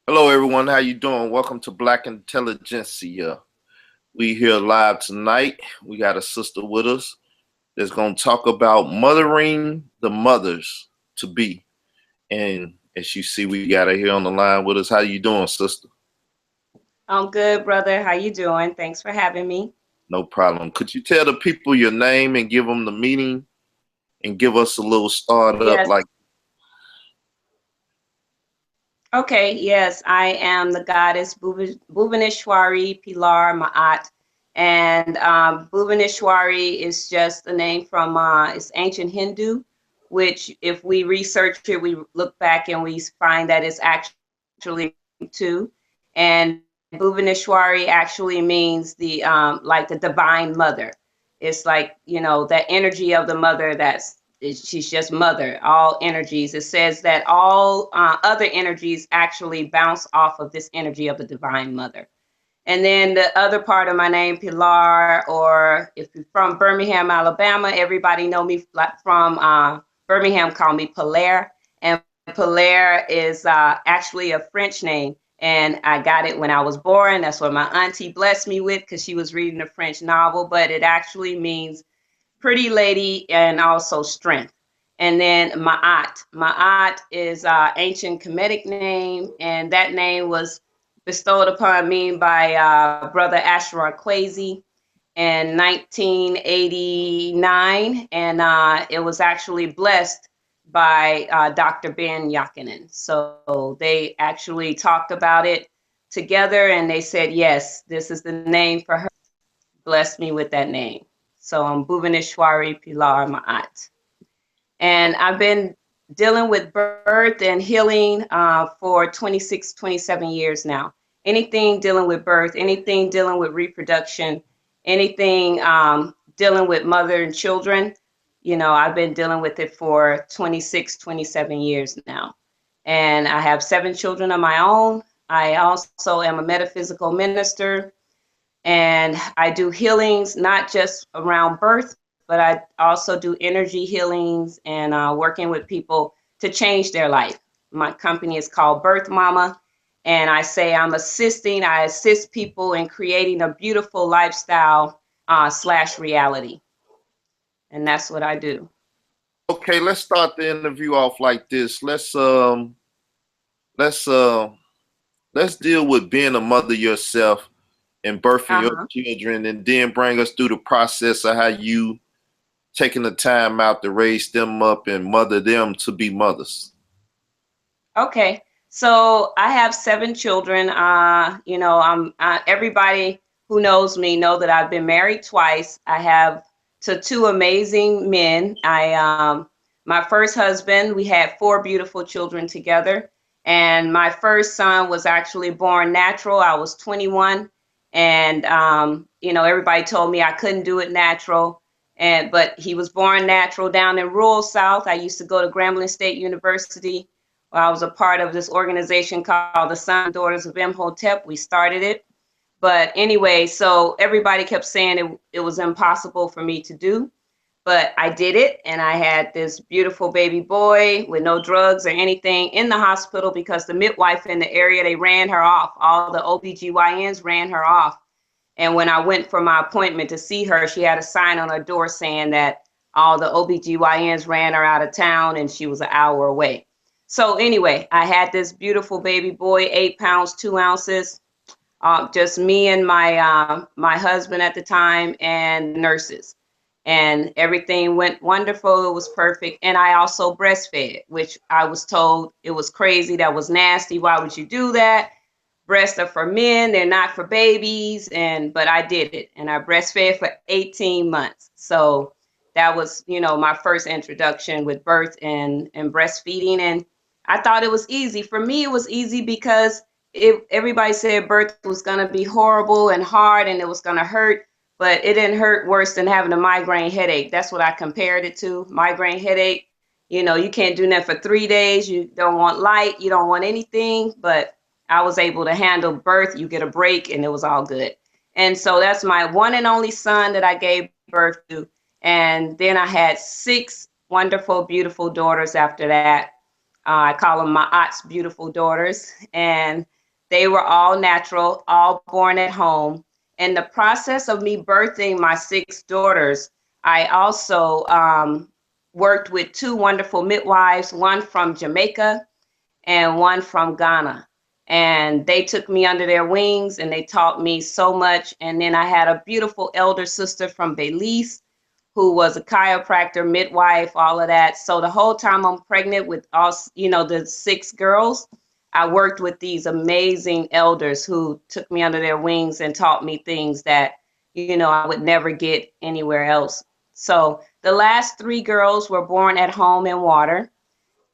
Hello, everyone. How you doing? Welcome to Black Intelligentsia. We here live tonight. We got a sister with us that's going to talk about mothering the mothers to be. And as you see, we got her here on the line with us. How you doing, sister? I'm good, brother. How you doing? Thanks for having me. No problem. Could you tell the people your name and give them the meaning and give us a little start up Yes. like? Okay. Yes, I am the goddess Bhuvaneshswari Pilar Ma'at. And Bhuvaneshswari is just a name from it's ancient Hindu, which if we research it, we look back and we find that it's actually two. And Bhuvaneshwari actually means the like the divine mother. It's like, that energy of the mother she's just mother, all energies. It says that all other energies actually bounce off of this energy of the divine mother. And then the other part of my name, Pilar, or if you're from Birmingham, Alabama, everybody know me from Birmingham, call me Pilar. And Pilar is actually a French name. And I got it when I was born. That's what my auntie blessed me with because she was reading a French novel. But it actually means pretty lady and also strength. And then Ma'at. Ma'at is ancient Kemetic name, and that name was bestowed upon me by Brother Asherah Kwesi in 1989, and it was actually blessed by Dr. Ben Yakinen. So they actually talked about it together, and they said, yes, this is the name for her. Blessed me with that name. So I'm Bhuvaneshswari Pilar Ma'at. And I've been dealing with birth and healing for 26, 27 years now. Anything dealing with birth, anything dealing with reproduction, anything dealing with mother and children, I've been dealing with it for 26, 27 years now. And I have 7 children of my own. I also am a metaphysical minister, and I do healings, not just around birth, but I also do energy healings and working with people to change their life. My company is called Birth Mama. And I say I assist people in creating a beautiful lifestyle / reality. And that's what I do. Okay, let's start the interview off like this. Let's deal with being a mother yourself and birthing your Uh-huh. children, and then bring us through the process of how you taking the time out to raise them up and mother them to be mothers. Okay. So I have 7 children. I'm everybody who knows me know that I've been married twice. I have to 2 amazing men. My first husband, we had 4 beautiful children together, and my first son was actually born natural. I was 21, and everybody told me I couldn't do it natural. But he was born natural down in rural South. I used to go to Grambling State University. I was a part of this organization called the Sons and Daughters of Imhotep. We started it. But anyway, so everybody kept saying it was impossible for me to do. But I did it, and I had this beautiful baby boy with no drugs or anything in the hospital because the midwife in the area, they ran her off. All the OBGYNs ran her off. And when I went for my appointment to see her, she had a sign on her door saying that all the OBGYNs ran her out of town and she was an hour away. So anyway, I had this beautiful baby boy, 8 pounds, 2 ounces, just me and my husband at the time and nurses. And everything went wonderful. It was perfect. And I also breastfed, which I was told it was crazy. That was nasty. Why would you do that? Breasts are for men, they're not for babies. But I did it, and I breastfed for 18 months. So that was, my first introduction with birth and breastfeeding. And I thought it was easy. For me, it was easy because everybody said birth was going to be horrible and hard and it was going to hurt, but it didn't hurt worse than having a migraine headache. That's what I compared it to. Migraine headache, you can't do that for 3 days. You don't want light, you don't want anything, but I was able to handle birth. You get a break and it was all good. And so that's my one and only son that I gave birth to. And then I had 6 wonderful, beautiful daughters after that. I call them my aunt's beautiful daughters. And they were all natural, all born at home. In the process of me birthing my 6 daughters, I also worked with 2 wonderful midwives, one from Jamaica and one from Ghana. And they took me under their wings and they taught me so much. And then I had a beautiful elder sister from Belize who was a chiropractor, midwife, all of that. So the whole time I'm pregnant with all, the 6 girls, I worked with these amazing elders who took me under their wings and taught me things that, I would never get anywhere else. So the last 3 girls were born at home in water.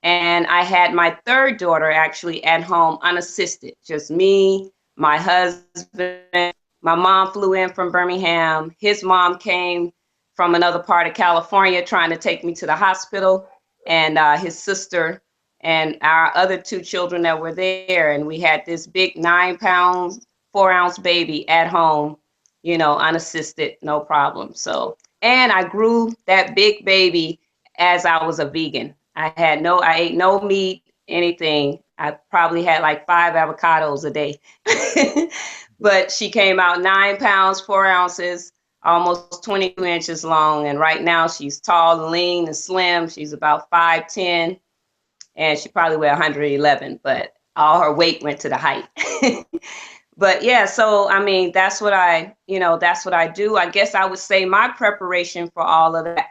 And I had my 3rd daughter actually at home unassisted, just me, my husband. My mom flew in from Birmingham. His mom came from another part of California trying to take me to the hospital, and his sister and our other 2 children that were there. And we had this big 9-pound, 4-ounce baby at home, unassisted, no problem. So, and I grew that big baby as I was a vegan. I ate no meat, anything. I probably had like 5 avocados a day. But she came out 9 pounds, 4 ounces, almost 22 inches long. And right now she's tall and lean and slim. She's about 5'10", and she probably weighed 111, but all her weight went to the height. But yeah, so I mean, that's what I do. I guess I would say my preparation for all of that,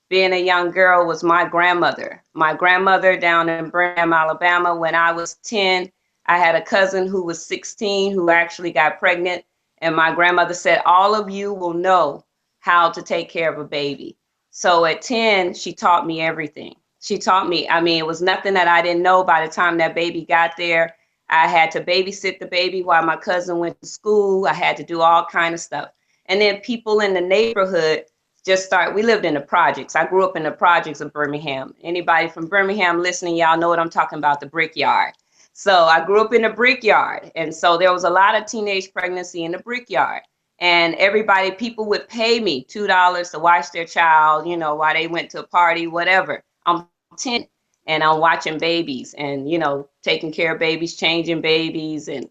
being a young girl, was my grandmother. My grandmother down in Birmingham, Alabama, when I was 10, I had a cousin who was 16 who actually got pregnant. And my grandmother said, all of you will know how to take care of a baby. So at 10, she taught me everything. She taught me, I mean, it was nothing that I didn't know by the time that baby got there. I had to babysit the baby while my cousin went to school. I had to do all kind of stuff. And then people in the neighborhood we lived in the projects. I grew up in the projects of Birmingham. Anybody from Birmingham listening, y'all know what I'm talking about, the brickyard. So I grew up in the brickyard. And so there was a lot of teenage pregnancy in the brickyard. And people would pay me $2 to watch their child, while they went to a party, whatever. I'm 10 and I'm watching babies and, taking care of babies, changing babies, and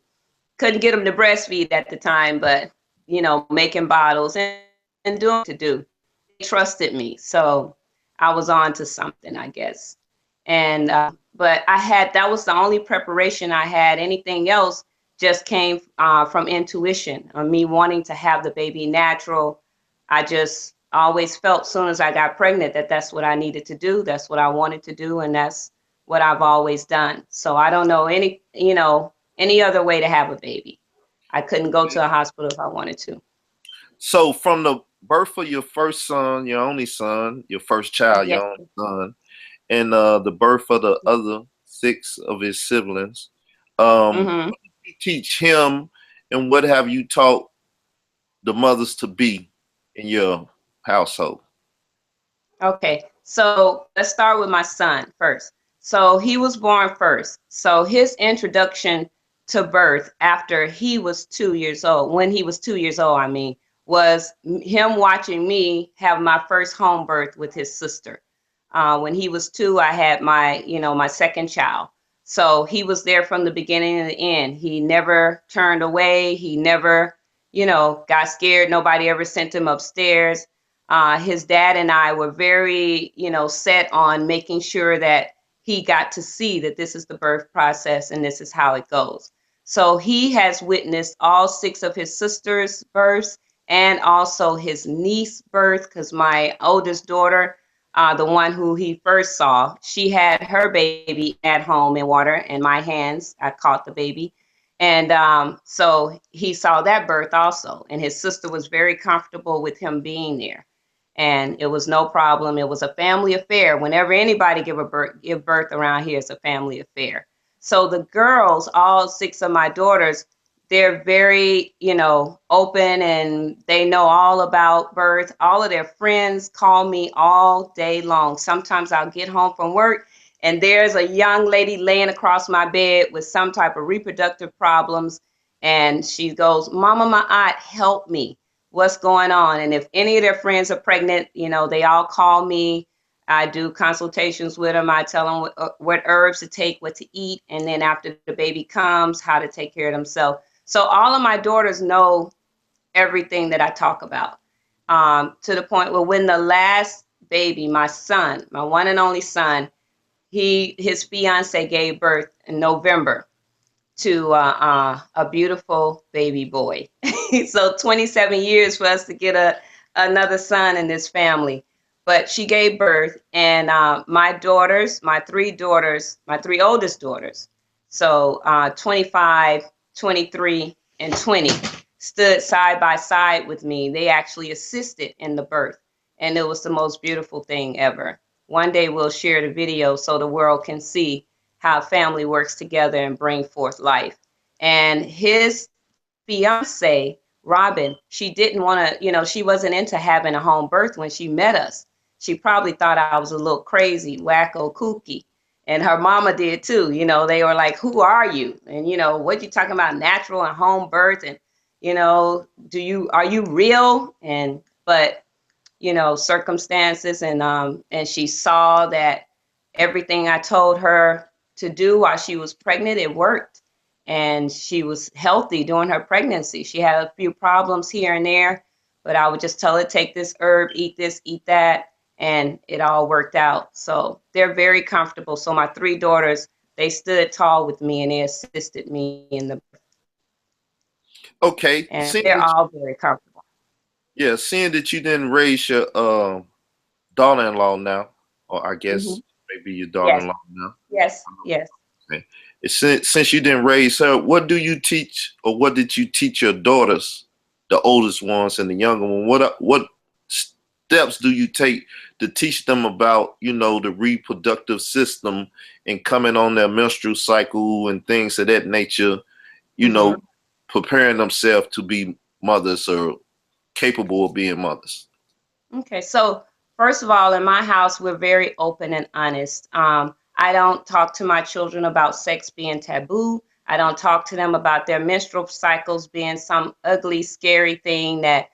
couldn't get them to breastfeed at the time, but, making bottles and doing what to do. Trusted me, so I was on to something, I guess. And but that was the only preparation I had. Anything else just came from intuition, of me wanting to have the baby natural. I just always felt, as soon as I got pregnant, that that's what I needed to do, that's what I wanted to do, and that's what I've always done. So I don't know any other way to have a baby. I couldn't go to a hospital if I wanted to. So from the birth of your first son, your only son, your first child, Yes. your only son, and the birth of the other 6 of his siblings, what did you teach him, and what have you taught the mothers to be in your household? Okay, so let's start with my son first. So he was born first. So his introduction to birth after he was 2 years old, when he was 2 years old, I mean, was him watching me have my first home birth with his sister. When he was 2, I had my second child. So he was there from the beginning to the end. He never turned away. He never, got scared. Nobody ever sent him upstairs. His dad and I were very, set on making sure that he got to see that this is the birth process and this is how it goes. So he has witnessed all 6 of his sisters' births, and also his niece birth, because my oldest daughter, the one who he first saw, she had her baby at home in water in my hands. I caught the baby. And so he saw that birth also. And his sister was very comfortable with him being there. And it was no problem. It was a family affair. Whenever anybody give birth around here, it's a family affair. So the girls, all 6 of my daughters, they're very, open, and they know all about birth. All of their friends call me all day long. Sometimes I'll get home from work and there's a young lady laying across my bed with some type of reproductive problems. And she goes, "Mama, my aunt, help me. What's going on?" And if any of their friends are pregnant, they all call me. I do consultations with them. I tell them what herbs to take, what to eat, and then after the baby comes, how to take care of themselves. So all of my daughters know everything that I talk about, to the point where when the last baby, my son, my one and only son, his fiance gave birth in November to a beautiful baby boy. So 27 years for us to get another son in this family. But she gave birth, and my daughters, my three oldest daughters, so 25, 23, and 20, stood side by side with me. They actually assisted in the birth, and it was the most beautiful thing ever. One day we'll share the video so the world can see how family works together and bring forth life. And his fiance, Robin, she didn't want to, she wasn't into having a home birth when she met us. She probably thought I was a little crazy, wacko, kooky. And her mama did too. They were like, who are you? And, what you talking about, natural and home birth? And, are you real? But circumstances, and she saw that everything I told her to do while she was pregnant, it worked, and she was healthy during her pregnancy. She had a few problems here and there, but I would just tell her, take this herb, eat this, eat that, and it all worked out. So they're very comfortable. So my three daughters, they stood tall with me and they assisted me in the, Okay. and they're all very comfortable. Yeah, seeing that you didn't raise your daughter-in-law now, or I guess maybe your daughter-in-law now. Yes. Okay. Since you didn't raise her, what do you teach, or what did you teach your daughters, the oldest ones and the younger one? What steps do you take to teach them about, the reproductive system and coming on their menstrual cycle and things of that nature, preparing themselves to be mothers or capable of being mothers? Okay, so first of all, in my house, we're very open and honest. I don't talk to my children about sex being taboo. I don't talk to them about their menstrual cycles being some ugly, scary thing that,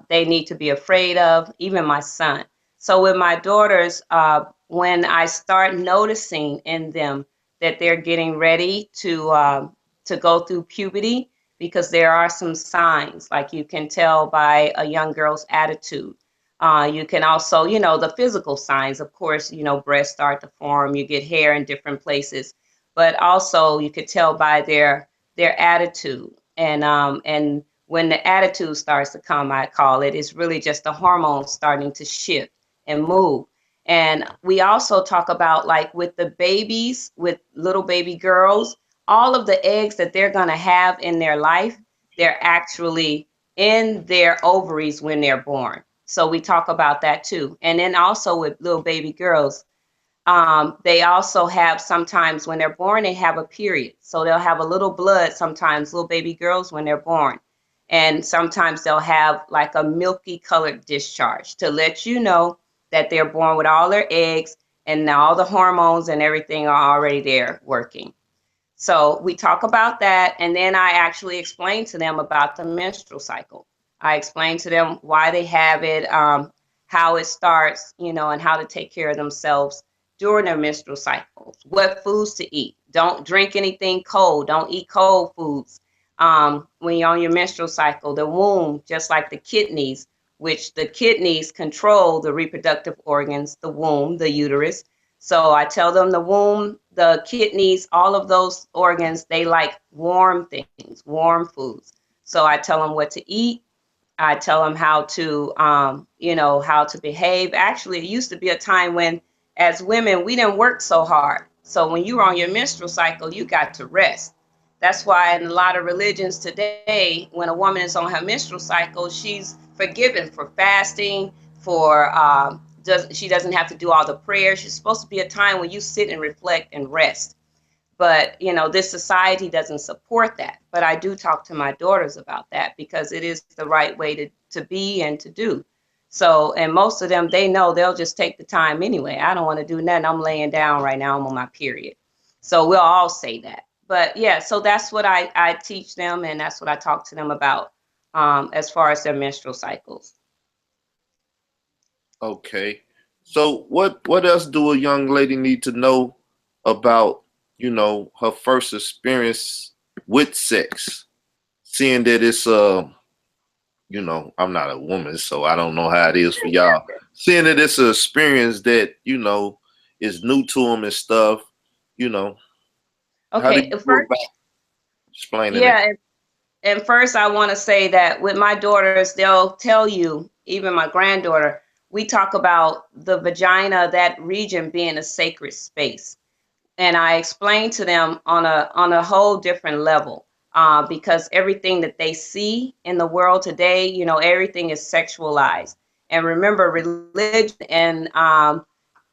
they need to be afraid of, even my son. So with my daughters, when I start noticing in them that they're getting ready to go through puberty, because there are some signs, like you can tell by a young girl's attitude. You can also, the physical signs, of course, breasts start to form, you get hair in different places, but also you could tell by their attitude. And when the attitude starts to come, I call it, it's really just the hormones starting to shift and move. And we also talk about, like, with the babies, with little baby girls, all of the eggs that they're going to have in their life, they're actually in their ovaries when they're born. So we talk about that too. And then also with little baby girls, they also have, sometimes when they're born, they have a period. So they'll have a little blood sometimes, little baby girls, when they're born. And sometimes they'll have like a milky colored discharge to let you know that they're born with all their eggs and all the hormones and everything are already there working. So we talk about that, and then I actually explain to them about the menstrual cycle. I explain to them why they have it, how it starts, and how to take care of themselves during their menstrual cycles, what foods to eat. Don't drink anything cold. Don't eat cold foods. When you're on your menstrual cycle, the womb, just like the kidneys, which the kidneys control the reproductive organs, the womb, the uterus. So I tell them the womb, the kidneys, all of those organs, they like warm things, warm foods. So I tell them what to eat. I tell them how to, how to behave. Actually, it used to be a time when, as women, we didn't work so hard. So when you were on your menstrual cycle, you got to rest. That's why in a lot of religions today, when a woman is on her menstrual cycle, she's forgiven for fasting, for she doesn't have to do all the prayers. She's supposed to be a time when you sit and reflect and rest. But, this society doesn't support that. But I do talk to my daughters about that because it is the right way to be and to do. So, and most of them, they know they'll just take the time anyway. I don't want to do nothing. I'm laying down right now. I'm on my period. So we'll all say that. But yeah, so that's what I teach them, and that's what I talk to them about as far as their menstrual cycles. Okay. So what else do a young lady need to know about, her first experience with sex? Seeing that it's I'm not a woman, so I don't know how it is for y'all. Seeing that it's an experience that, is new to them and stuff, you know, how do Okay, you go first, about explaining it? yeah, and first I want to say that with my daughters, they'll tell you, even my granddaughter, we talk about the vagina, that region being a sacred space. And I explain to them on a whole different level, because everything that they see in the world today, everything is sexualized. And remember, religion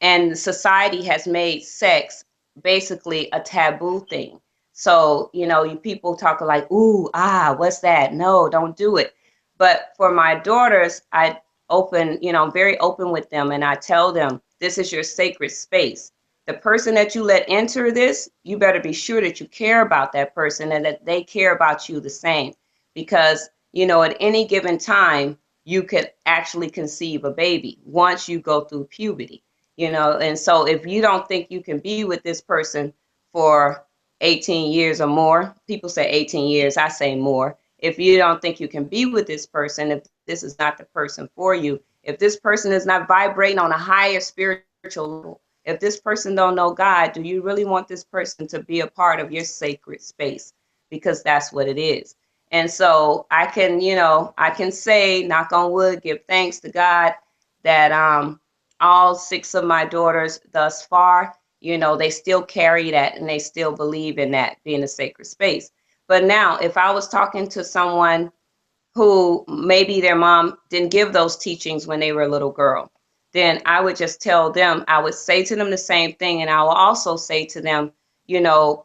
and society has made sex basically a taboo thing. So you people talk like, ooh, what's that? No, don't do it. But for my daughters, I open, very open with them, and I tell them this is your sacred space. The person that you let enter this, you better be sure that you care about that person and that they care about you the same. Because, at any given time, you could actually conceive a baby once you go through puberty, And so if you don't think you can be with this person for 18 years or more, people say 18 years, I say more. If you don't think you can be with this person, if this is not the person for you, if this person is not vibrating on a higher spiritual level, if this person don't know God, do you really want this person to be a part of your sacred space? Because that's what it is. And so I can say, knock on wood, give thanks to God that all six of my daughters thus far, they still carry that and they still believe in that being a sacred space. But now, if I was talking to someone who maybe their mom didn't give those teachings when they were a little girl, then I would just tell them, I would say to them the same thing. And I will also say to them,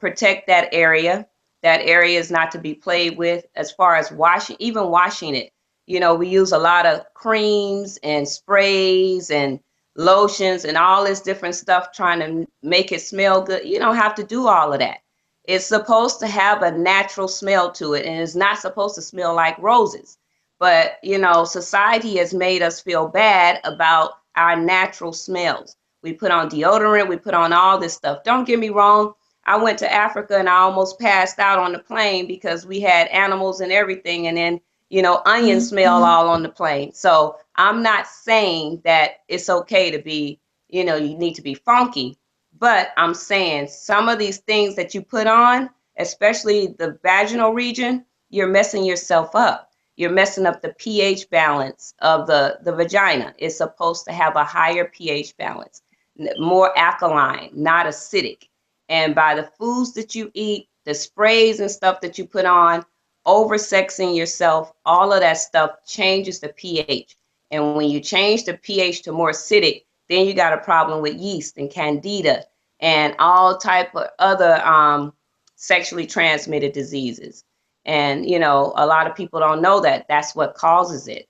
protect that area. That area is not to be played with as far as washing, even washing it. We use a lot of creams and sprays and lotions and all this different stuff trying to make it smell good. You don't have to do all of that. It's supposed to have a natural smell to it, and it's not supposed to smell like roses. But, society has made us feel bad about our natural smells. We put on deodorant, we put on all this stuff. Don't get me wrong. I went to Africa and I almost passed out on the plane because we had animals and everything. And then, onion smell all on the plane. So I'm not saying that it's okay to be, you need to be funky. But I'm saying some of these things that you put on, especially the vaginal region, you're messing yourself up. You're messing up the pH balance of the vagina. It's supposed to have a higher pH balance, more alkaline, not acidic. And by the foods that you eat, the sprays and stuff that you put on, oversexing yourself, all of that stuff changes the pH. And when you change the pH to more acidic, then you got a problem with yeast and candida and all type of other sexually transmitted diseases. And a lot of people don't know that that's what causes it.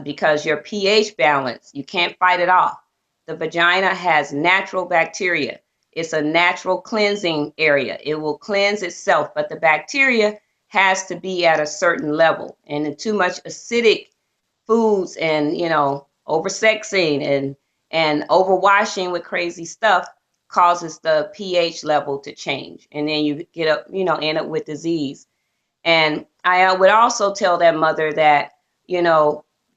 Because your pH balance, you can't fight it off. The vagina has natural bacteria. It's a natural cleansing area. It will cleanse itself, but the bacteria has to be at a certain level. And too much acidic foods and oversexing and overwashing with crazy stuff causes the pH level to change, and then you get up, end up with disease. And I would also tell that mother that,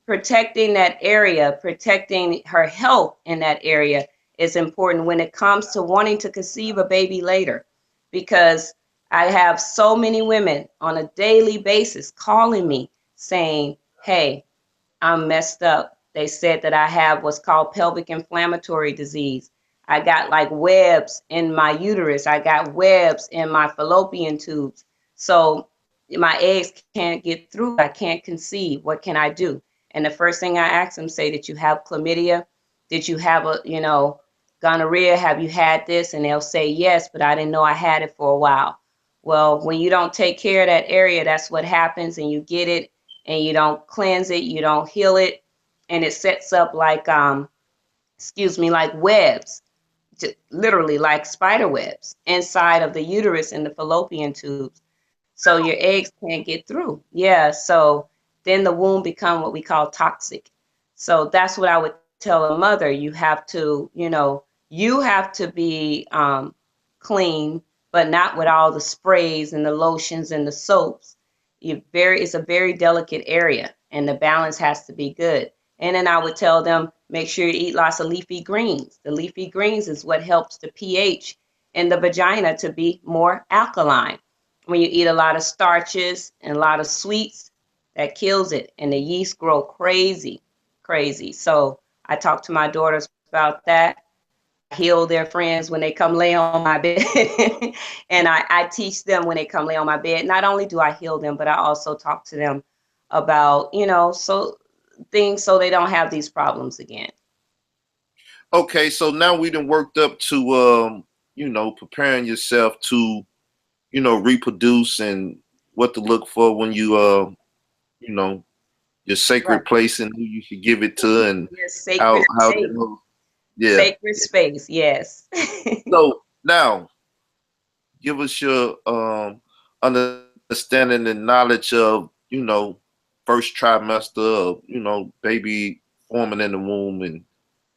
protecting that area, protecting her health in that area is important when it comes to wanting to conceive a baby later. Because I have so many women on a daily basis calling me saying, hey, I'm messed up. They said that I have what's called pelvic inflammatory disease. I got like webs in my uterus. I got webs in my fallopian tubes. So my eggs can't get through. I can't conceive. What can I do? And the first thing I ask them, say, did you have chlamydia? Did you have gonorrhea? Have you had this? And they'll say yes, but I didn't know I had it for a while. Well, when you don't take care of that area, that's what happens, and you get it and you don't cleanse it, you don't heal it, and it sets up like like webs, literally like spider webs inside of the uterus and the fallopian tubes. So your eggs can't get through. Yeah, so then the womb become what we call toxic. So that's what I would tell a mother, you have to, you have to be clean, but not with all the sprays and the lotions and the soaps. It's a very delicate area, and the balance has to be good. And then I would tell them, make sure you eat lots of leafy greens. The leafy greens is what helps the pH in the vagina to be more alkaline. When you eat a lot of starches and a lot of sweets, that kills it, and the yeast grow crazy, crazy. So I talk to my daughters about that. I heal their friends when they come lay on my bed. And I teach them when they come lay on my bed. Not only do I heal them, but I also talk to them about, so things so they don't have these problems again. Okay, so now we done worked up to preparing yourself to, reproduce and what to look for when your sacred Right. place and who you should give it to, and Your sacred how space. yeah. Sacred space, yes. So now give us your understanding and knowledge of, first trimester of, baby forming in the womb and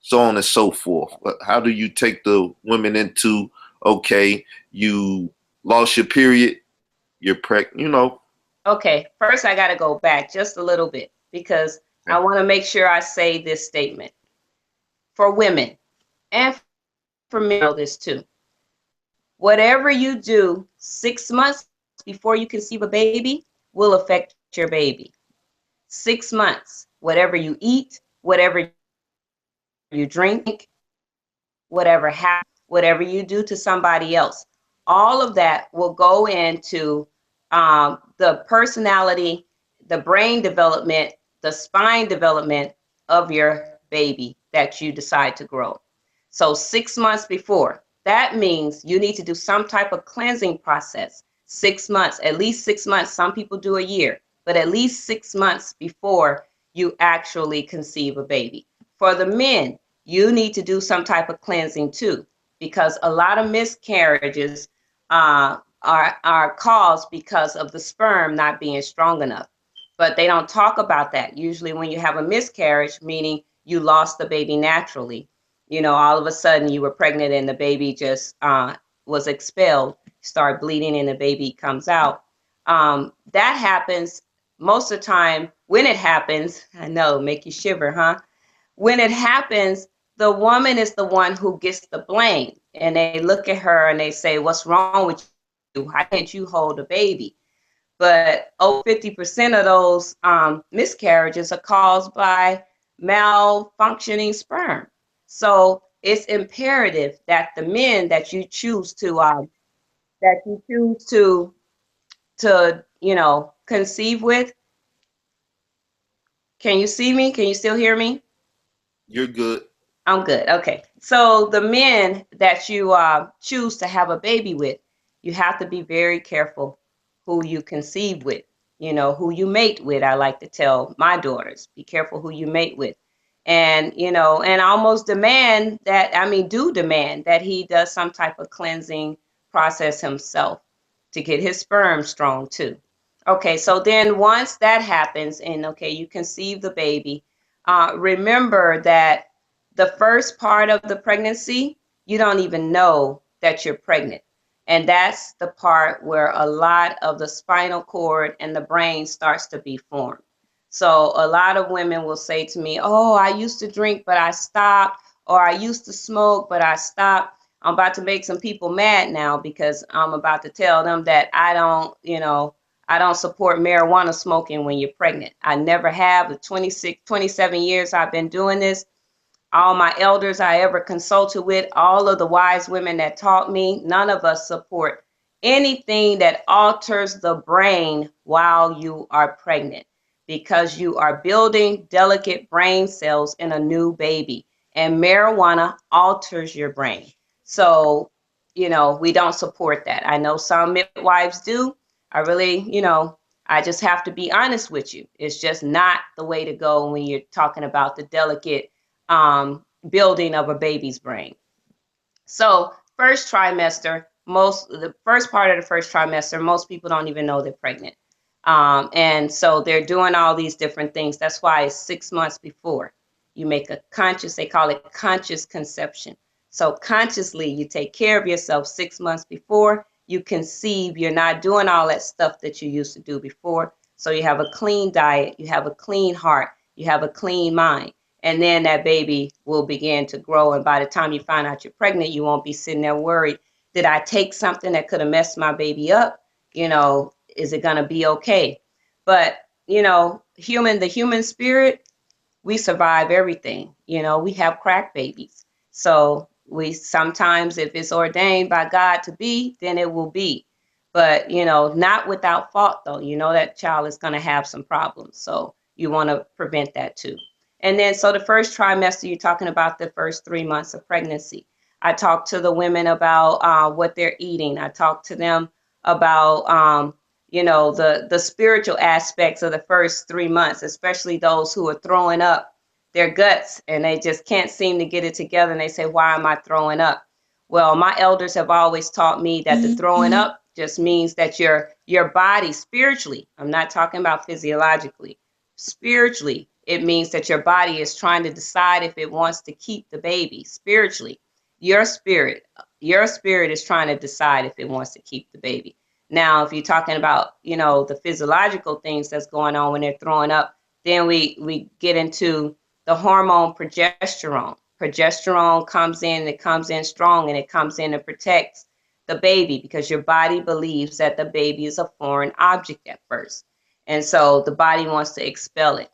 so on and so forth. But how do you take the women into, okay, you lost your period, you're pregnant, Okay, first I got to go back just a little bit because I want to make sure I say this statement for women and for men. Know this too. Whatever you do 6 months before you conceive a baby will affect your baby. 6 months, whatever you eat, whatever you drink, whatever happens, whatever you do to somebody else, all of that will go into the personality, the brain development, the spine development of your baby that you decide to grow. So 6 months before, that means you need to do some type of cleansing process. 6 months, at least 6 months. Some people do a year, but at least 6 months before you actually conceive a baby. For the men, you need to do some type of cleansing too, because a lot of miscarriages are caused because of the sperm not being strong enough. But they don't talk about that. Usually when you have a miscarriage, meaning you lost the baby naturally, all of a sudden you were pregnant and the baby just was expelled, start bleeding and the baby comes out. That happens most of the time. When it happens, I know, make you shiver, huh? When it happens, the woman is the one who gets the blame. And they look at her and they say, what's wrong with you? How can't you hold a baby? But over 50% of those miscarriages are caused by malfunctioning sperm. So it's imperative that the men that you choose to conceive with. Can you see me? Can you still hear me? you're good. I'm good. Okay. So the men that you choose to have a baby with, you have to be very careful who you conceive with, who you mate with. I like to tell my daughters, be careful who you mate with. And, and almost demand that, do demand that he does some type of cleansing process himself to get his sperm strong too. Okay. So then once that happens and, okay, you conceive the baby, remember that the first part of the pregnancy, you don't even know that you're pregnant. And that's the part where a lot of the spinal cord and the brain starts to be formed. So a lot of women will say to me, oh, I used to drink, but I stopped, or I used to smoke, but I stopped. I'm about to make some people mad now because I'm about to tell them that I don't support marijuana smoking when you're pregnant. I never have. The 27 years I've been doing this, all my elders I ever consulted with, all of the wise women that taught me, none of us support anything that alters the brain while you are pregnant, because you are building delicate brain cells in a new baby, and marijuana alters your brain. So, we don't support that. I know some midwives do. I really, I just have to be honest with you. It's just not the way to go when you're talking about the delicate building of a baby's brain. So the first part of the first trimester, most people don't even know they're pregnant. And so they're doing all these different things. That's why it's 6 months before. You make a conscious, they call it conscious conception. So consciously, you take care of yourself 6 months before you conceive. You're not doing all that stuff that you used to do before. So you have a clean diet, you have a clean heart, you have a clean mind. And then that baby will begin to grow. And by the time you find out you're pregnant, you won't be sitting there worried. Did I take something that could have messed my baby up? You know, is it going to be okay? But, you know, the human spirit, we survive everything. You know, we have crack babies. So we sometimes, if it's ordained by God to be, then it will be. But, you know, not without fault, though. You know, that child is going to have some problems. So you want to prevent that too. And then, so the first trimester, you're talking about the first 3 months of pregnancy. I talk to the women about what they're eating. I talk to them about, you know, the spiritual aspects of the first 3 months, especially those who are throwing up their guts and they just can't seem to get it together. And they say, why am I throwing up? Well, my elders have always taught me that the throwing up just means that your body spiritually, I'm not talking about physiologically, spiritually, it means that your body is trying to decide if it wants to keep the baby. Spiritually, your spirit is trying to decide if it wants to keep the baby. Now, if you're talking about, you know, the physiological things that's going on when they're throwing up, then we get into the hormone progesterone. Progesterone comes in, it comes in strong, and it comes in and protects the baby because your body believes that the baby is a foreign object at first. And so the body wants to expel it.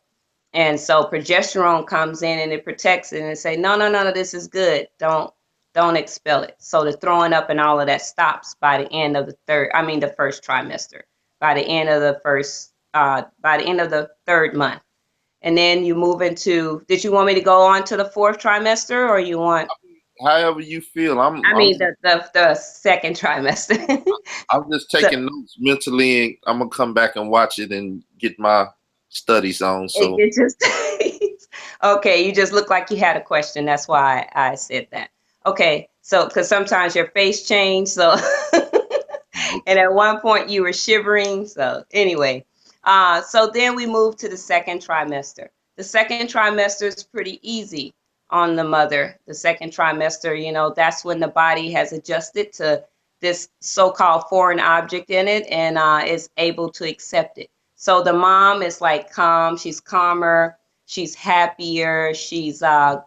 And so progesterone comes in and it protects it and say, no, no, no, no, this is good. Don't expel it. So the throwing up and all of that stops by the end of the first trimester, by the end of the third month. And then you move into, did you want me to go on to the fourth trimester or you want? However you feel. The second trimester. I'm just taking notes mentally, and I'm gonna come back and watch it and get my studies on. So it just okay, you just look like you had a question. That's why I said that. Okay, so because sometimes your face changed, so and at one point you were shivering. So anyway, so then we move to the second trimester. The second trimester is pretty easy on the mother. The second trimester, you know, that's when the body has adjusted to this so-called foreign object in it and is able to accept it. So the mom is like calm, she's calmer, she's happier, she's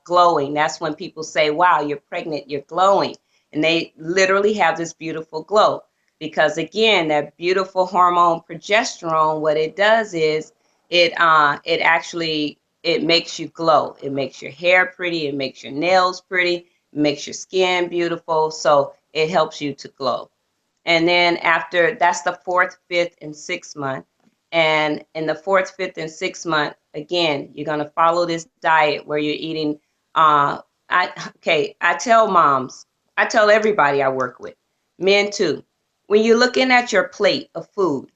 glowing. That's when people say, wow, you're pregnant, you're glowing. And they literally have this beautiful glow. Because again, that beautiful hormone progesterone, what it does is it makes you glow. It makes your hair pretty, it makes your nails pretty, it makes your skin beautiful. So it helps you to glow. And then after, that's the fourth, fifth, and sixth month. And in the fourth, fifth, and sixth month, again, you're going to follow this diet where you're eating. I tell moms, I tell everybody I work with, men too, when you're looking at your plate of food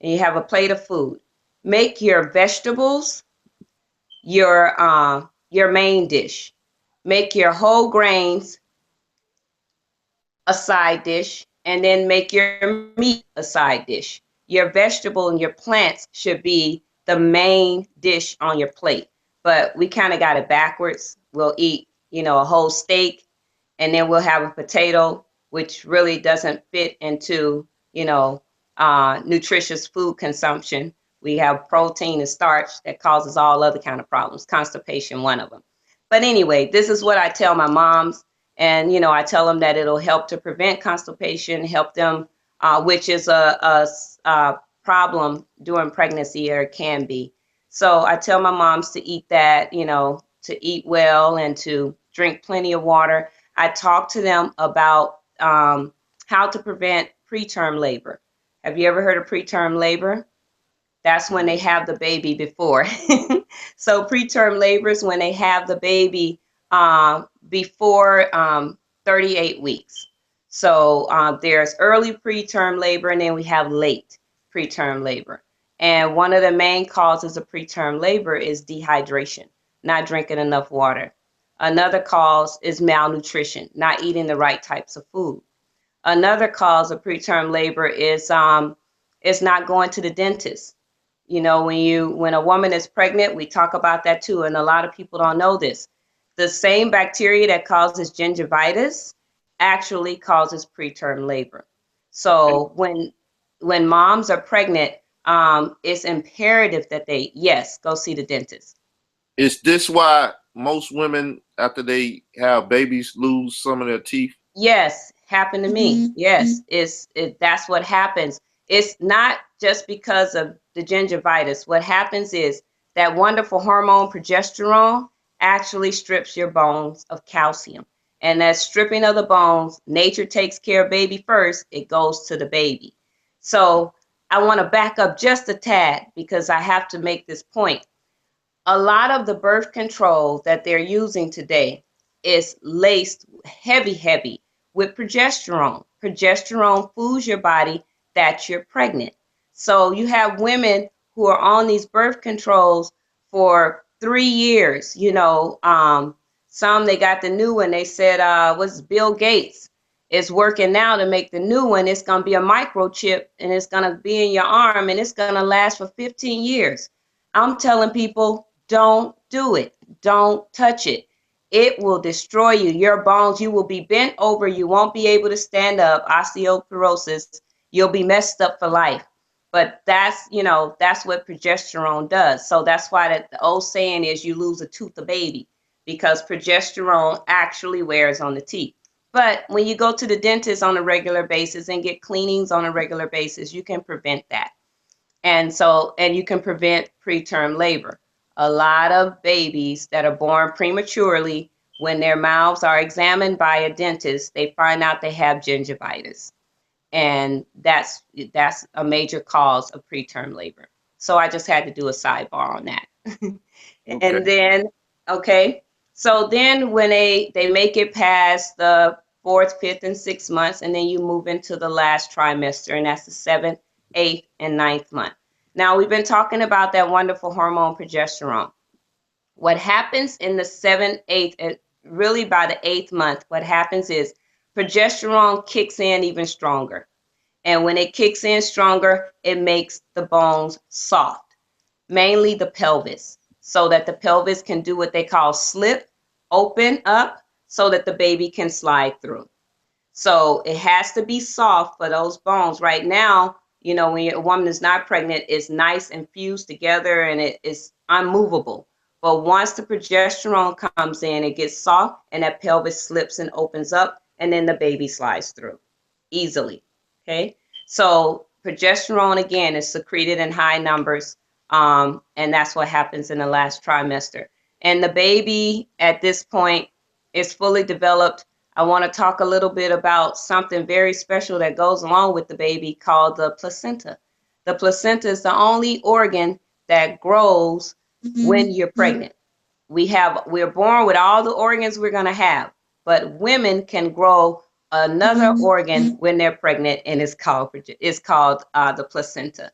and you have a plate of food, make your vegetables your main dish. Make your whole grains a side dish, and then make your meat a side dish. Your vegetable and your plants should be the main dish on your plate. But we kind of got it backwards. We'll eat, you know, a whole steak, and then we'll have a potato, which really doesn't fit into, you know, nutritious food consumption. We have protein and starch that causes all other kind of problems, constipation, one of them. But anyway, this is what I tell my moms. And, you know, I tell them that it'll help to prevent constipation, help them, which is a problem during pregnancy, or it can be. So I tell my moms to eat that, you know, to eat well and to drink plenty of water. I talk to them about how to prevent preterm labor. Have you ever heard of preterm labor? That's when they have the baby before. So preterm labor is when they have the baby before 38 weeks. So there's early preterm labor, and then we have late preterm labor. And one of the main causes of preterm labor is dehydration, not drinking enough water. Another cause is malnutrition, not eating the right types of food. Another cause of preterm labor is not going to the dentist. You know, when a woman is pregnant, we talk about that too, and a lot of people don't know this. The same bacteria that causes gingivitis actually causes preterm labor. So when moms are pregnant, it's imperative that they, yes, go see the dentist. Is this why most women, after they have babies, lose some of their teeth? Yes, happened to me. Yes, that's what happens. It's not just because of the gingivitis. What happens is that wonderful hormone progesterone actually strips your bones of calcium. And that stripping of the bones, nature takes care of baby first, it goes to the baby. So I want to back up just a tad because I have to make this point. A lot of the birth control that they're using today is laced heavy with progesterone. Progesterone fools your body that you're pregnant. So you have women who are on these birth controls for 3 years. Some they got the new one. They said, what's Bill Gates is working now to make the new one. It's going to be a microchip and it's going to be in your arm and it's going to last for 15 years. I'm telling people, don't do it. Don't touch it. It will destroy you. Your bones, you will be bent over. You won't be able to stand up. Osteoporosis. You'll be messed up for life. But that's what progesterone does. So that's why the old saying is you lose a tooth a baby, because progesterone actually wears on the teeth. But when you go to the dentist on a regular basis and get cleanings on a regular basis, you can prevent that. And you can prevent preterm labor. A lot of babies that are born prematurely, when their mouths are examined by a dentist, they find out they have gingivitis. And that's a major cause of preterm labor. So I just had to do a sidebar on that. Okay. And then, okay, so then when they make it past the 4th, 5th, and 6th months, and then you move into the last trimester, and that's the 7th, 8th, and 9th month. Now, we've been talking about that wonderful hormone progesterone. What happens in the 7th, 8th, and really by the 8th month, what happens is progesterone kicks in even stronger. And when it kicks in stronger, it makes the bones soft, mainly the pelvis, so that the pelvis can do what they call slip, open up, so that the baby can slide through. So it has to be soft for those bones. Right now, when a woman is not pregnant, it's nice and fused together and it is unmovable. But once the progesterone comes in, it gets soft and that pelvis slips and opens up, and then the baby slides through easily. Okay. So progesterone, again, is secreted in high numbers. And that's what happens in the last trimester. And the baby at this point is fully developed. I want to talk a little bit about something very special that goes along with the baby called the placenta. The placenta is the only organ that grows when you're pregnant. We're born with all the organs we're going to have, but women can grow another organ when they're pregnant, and it's called the placenta.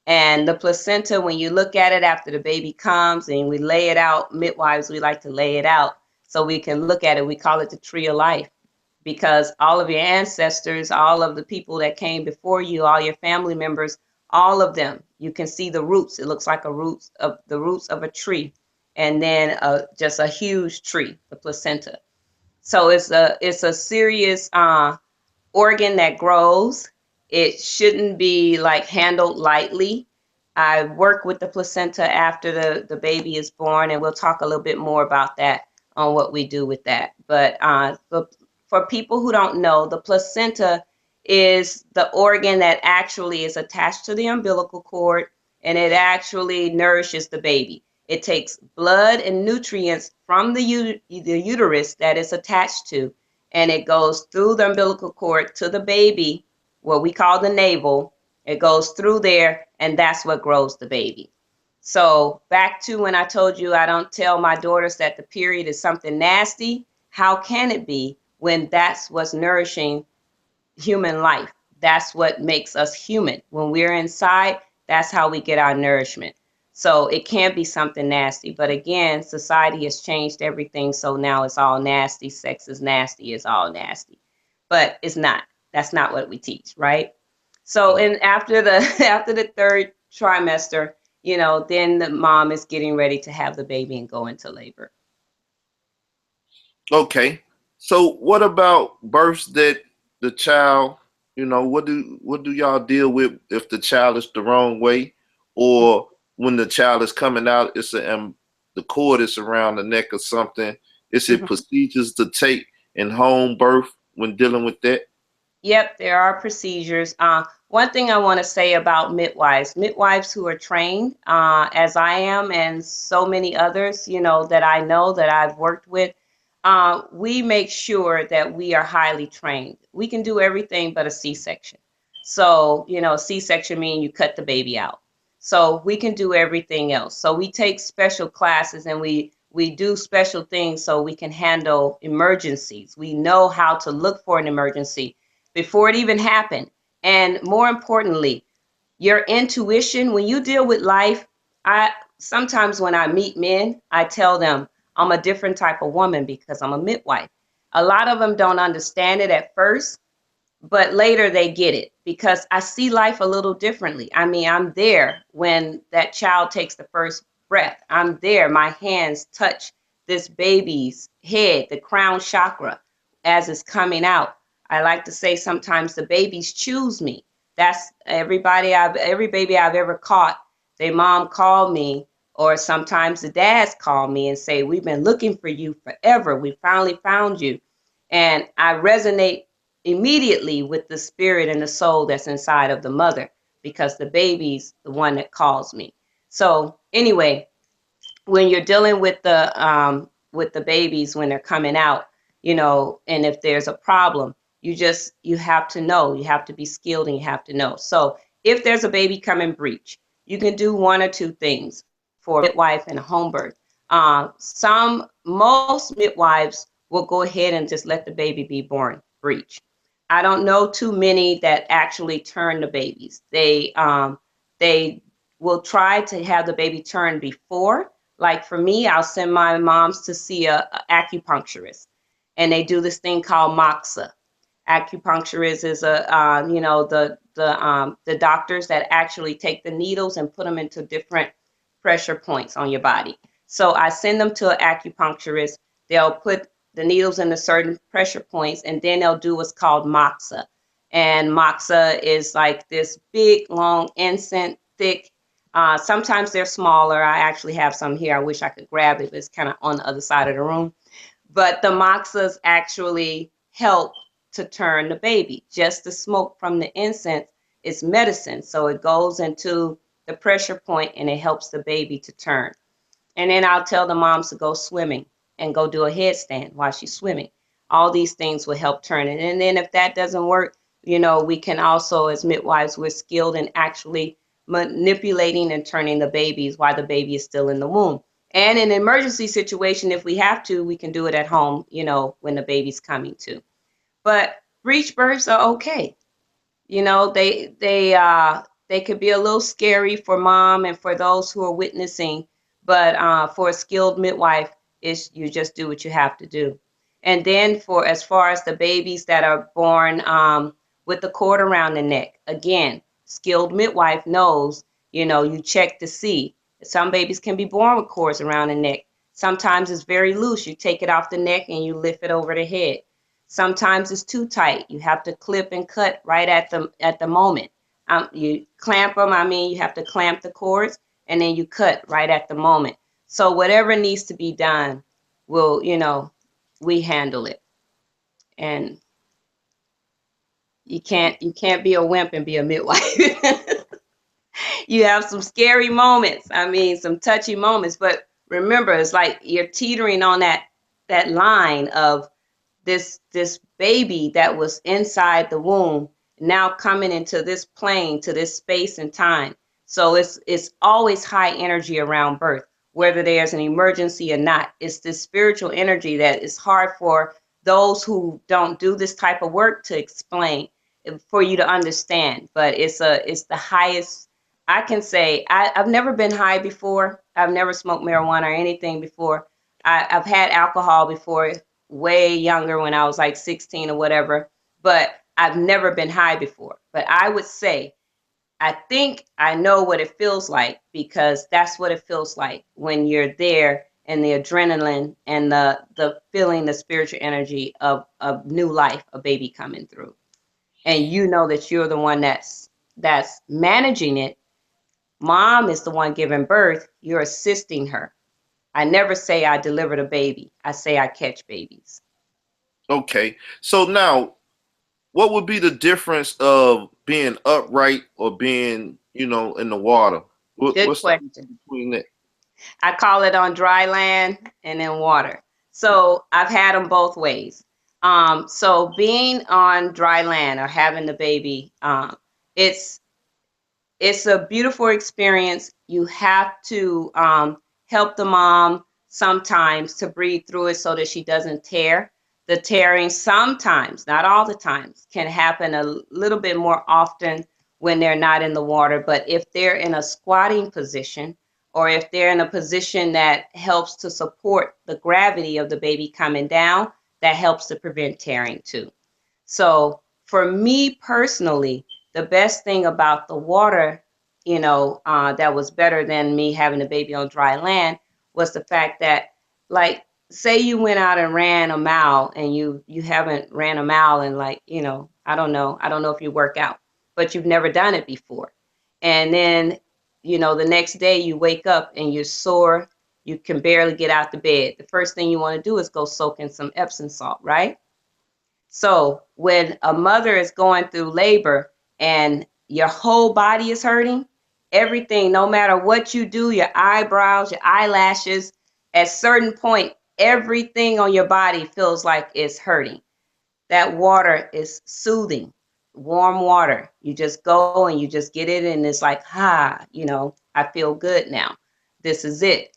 And the placenta, when you look at it after the baby comes and we lay it out, midwives, we like to lay it out so we can look at it. We call it the tree of life, because all of your ancestors, all of the people that came before you, all your family members, all of them, you can see the roots. It looks like the roots of a tree, and then just a huge tree, the placenta. So it's a serious organ that grows. It shouldn't be handled lightly. I work with the placenta after the baby is born, and we'll talk a little bit more about that on what we do with that. But for people who don't know, the placenta is the organ that actually is attached to the umbilical cord, and it actually nourishes the baby. It takes blood and nutrients from the uterus that it's attached to, and it goes through the umbilical cord to the baby, what we call the navel. It goes through there, and that's what grows the baby. So back to when I told you I don't tell my daughters that the period is something nasty. How can it be when that's what's nourishing human life? That's what makes us human. When we're inside, that's how we get our nourishment. So it can't be something nasty. But again, society has changed everything. So now it's all nasty. Sex is nasty. It's all nasty. But it's not. That's not what we teach, right? So after the 3rd trimester, then the mom is getting ready to have the baby and go into labor. Okay. So what about births that the child, what do y'all deal with if the child is the wrong way, or when the child is coming out, the cord is around the neck or something? Is it procedures to take in home birth when dealing with that? Yep, there are procedures. One thing I want to say about midwives who are trained, as I am, and so many others, that I know that I've worked with, we make sure that we are highly trained. We can do everything but a C-section. So, C-section means you cut the baby out. So we can do everything else. So we take special classes and we do special things so we can handle emergencies. We know how to look for an emergency before it even happened. And more importantly, your intuition, when you deal with life, I sometimes when I meet men, I tell them I'm a different type of woman because I'm a midwife. A lot of them don't understand it at first, but later they get it because I see life a little differently. I mean, I'm there when that child takes the first breath. I'm there. My hands touch this baby's head, the crown chakra, as it's coming out. I like to say sometimes the babies choose me. That's every baby I've ever caught, their mom called me, or sometimes the dads call me and say, we've been looking for you forever. We finally found you. And I resonate immediately with the spirit and the soul that's inside of the mother because the baby's the one that calls me. So anyway, when you're dealing with the babies when they're coming out, and if there's a problem, you have to know, you have to be skilled and you have to know. So if there's a baby coming breech, you can do one or two things for a midwife and a home birth. Most midwives will go ahead and just let the baby be born breech. I don't know too many that actually turn the babies. They will try to have the baby turn before. Like for me, I'll send my moms to see a acupuncturist, and they do this thing called moxa. Acupuncturist is the doctors that actually take the needles and put them into different pressure points on your body. So I send them to an acupuncturist. They'll put the needles into certain pressure points, and then they'll do what's called moxa. And moxa is like this big, long, incense, thick. Sometimes they're smaller. I actually have some here. I wish I could grab it, but it's kind of on the other side of the room. But the moxas actually help to turn the baby. Just the smoke from the incense is medicine. So it goes into the pressure point and it helps the baby to turn. And then I'll tell the moms to go swimming and go do a headstand while she's swimming. All these things will help turn it. And then if that doesn't work, we can also, as midwives, we're skilled in actually manipulating and turning the babies while the baby is still in the womb. And in an emergency situation, if we have to, we can do it at home, when the baby's coming to. But breech births are okay. They could be a little scary for mom and for those who are witnessing, but for a skilled midwife, you just do what you have to do. And then for as far as the babies that are born with the cord around the neck, again, skilled midwife knows, you check to see. Some babies can be born with cords around the neck. Sometimes it's very loose. You take it off the neck and you lift it over the head. Sometimes it's too tight. You have to clip and cut right at the moment. You clamp them. You have to clamp the cords and then you cut right at the moment. So whatever needs to be done, we handle it. And you can't be a wimp and be a midwife. You have some scary moments. Some touchy moments. But remember, it's like you're teetering on that line of this baby that was inside the womb now coming into this plane, to this space and time. So it's always high energy around birth, whether there's an emergency or not. It's this spiritual energy that is hard for those who don't do this type of work to explain, for you to understand. But it's the highest. I can say I've never been high before. I've never smoked marijuana or anything before. I've had alcohol before, way younger, when I was like 16 or whatever, but I've never been high before. But I would say I think I know what it feels like, because that's what it feels like when you're there, and the adrenaline and the feeling, the spiritual energy of new life, a baby coming through. And you know that you're the one that's managing it. Mom is the one giving birth. You're assisting her. I never say I delivered a baby. I say I catch babies. Okay. So now, what would be the difference of being upright or being, in the water? Good What's the difference question. between that? I call it on dry land and in water. So I've had them both ways. So being on dry land or having the baby, it's it's a beautiful experience. You have to help the mom sometimes to breathe through it so that she doesn't tear. The tearing sometimes, not all the times, can happen a little bit more often when they're not in the water. But if they're in a squatting position, or if they're in a position that helps to support the gravity of the baby coming down, that helps to prevent tearing too. So for me personally, the best thing about the water, that was better than me having a baby on dry land, was the fact that, like, say you went out and ran a mile, and you haven't ran a mile in, like, I don't know if you work out, but you've never done it before. And then, the next day you wake up and you're sore, you can barely get out the bed. The first thing you want to do is go soak in some Epsom salt, right? So when a mother is going through labor and your whole body is hurting, everything, no matter what you do, your eyebrows, your eyelashes, at certain point, everything on your body feels like it's hurting. That water is soothing, warm water. You just go and you just get it, and it's like, I feel good now. This is it.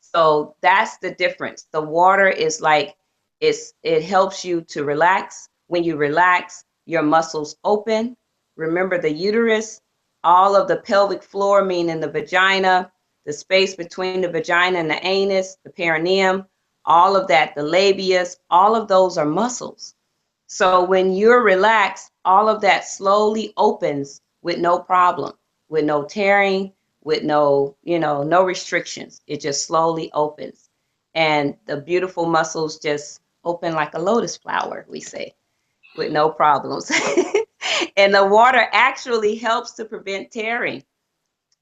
So that's the difference. The water is like, it helps you to relax. When you relax, your muscles open. Remember the uterus, all of the pelvic floor, meaning the vagina, the space between the vagina and the anus, the perineum, all of that, the labius, all of those are muscles. So when you're relaxed, all of that slowly opens with no problem, with no tearing, with no restrictions. It just slowly opens. And the beautiful muscles just open like a lotus flower, we say, with no problems. And the water actually helps to prevent tearing.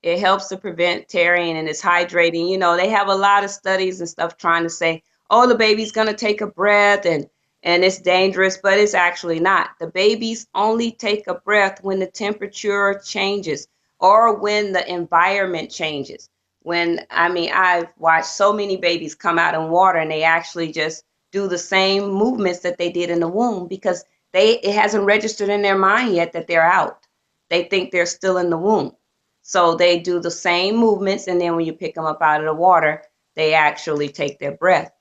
It helps to prevent tearing, and it's hydrating. They have a lot of studies and stuff trying to say, oh, the baby's going to take a breath, and it's dangerous, but it's actually not. The babies only take a breath when the temperature changes, or when the environment changes. I've watched so many babies come out in water, and they actually just do the same movements that they did in the womb, because it hasn't registered in their mind yet that they're out. They think they're still in the womb. So they do the same movements, and then when you pick them up out of the water, they actually take their breath.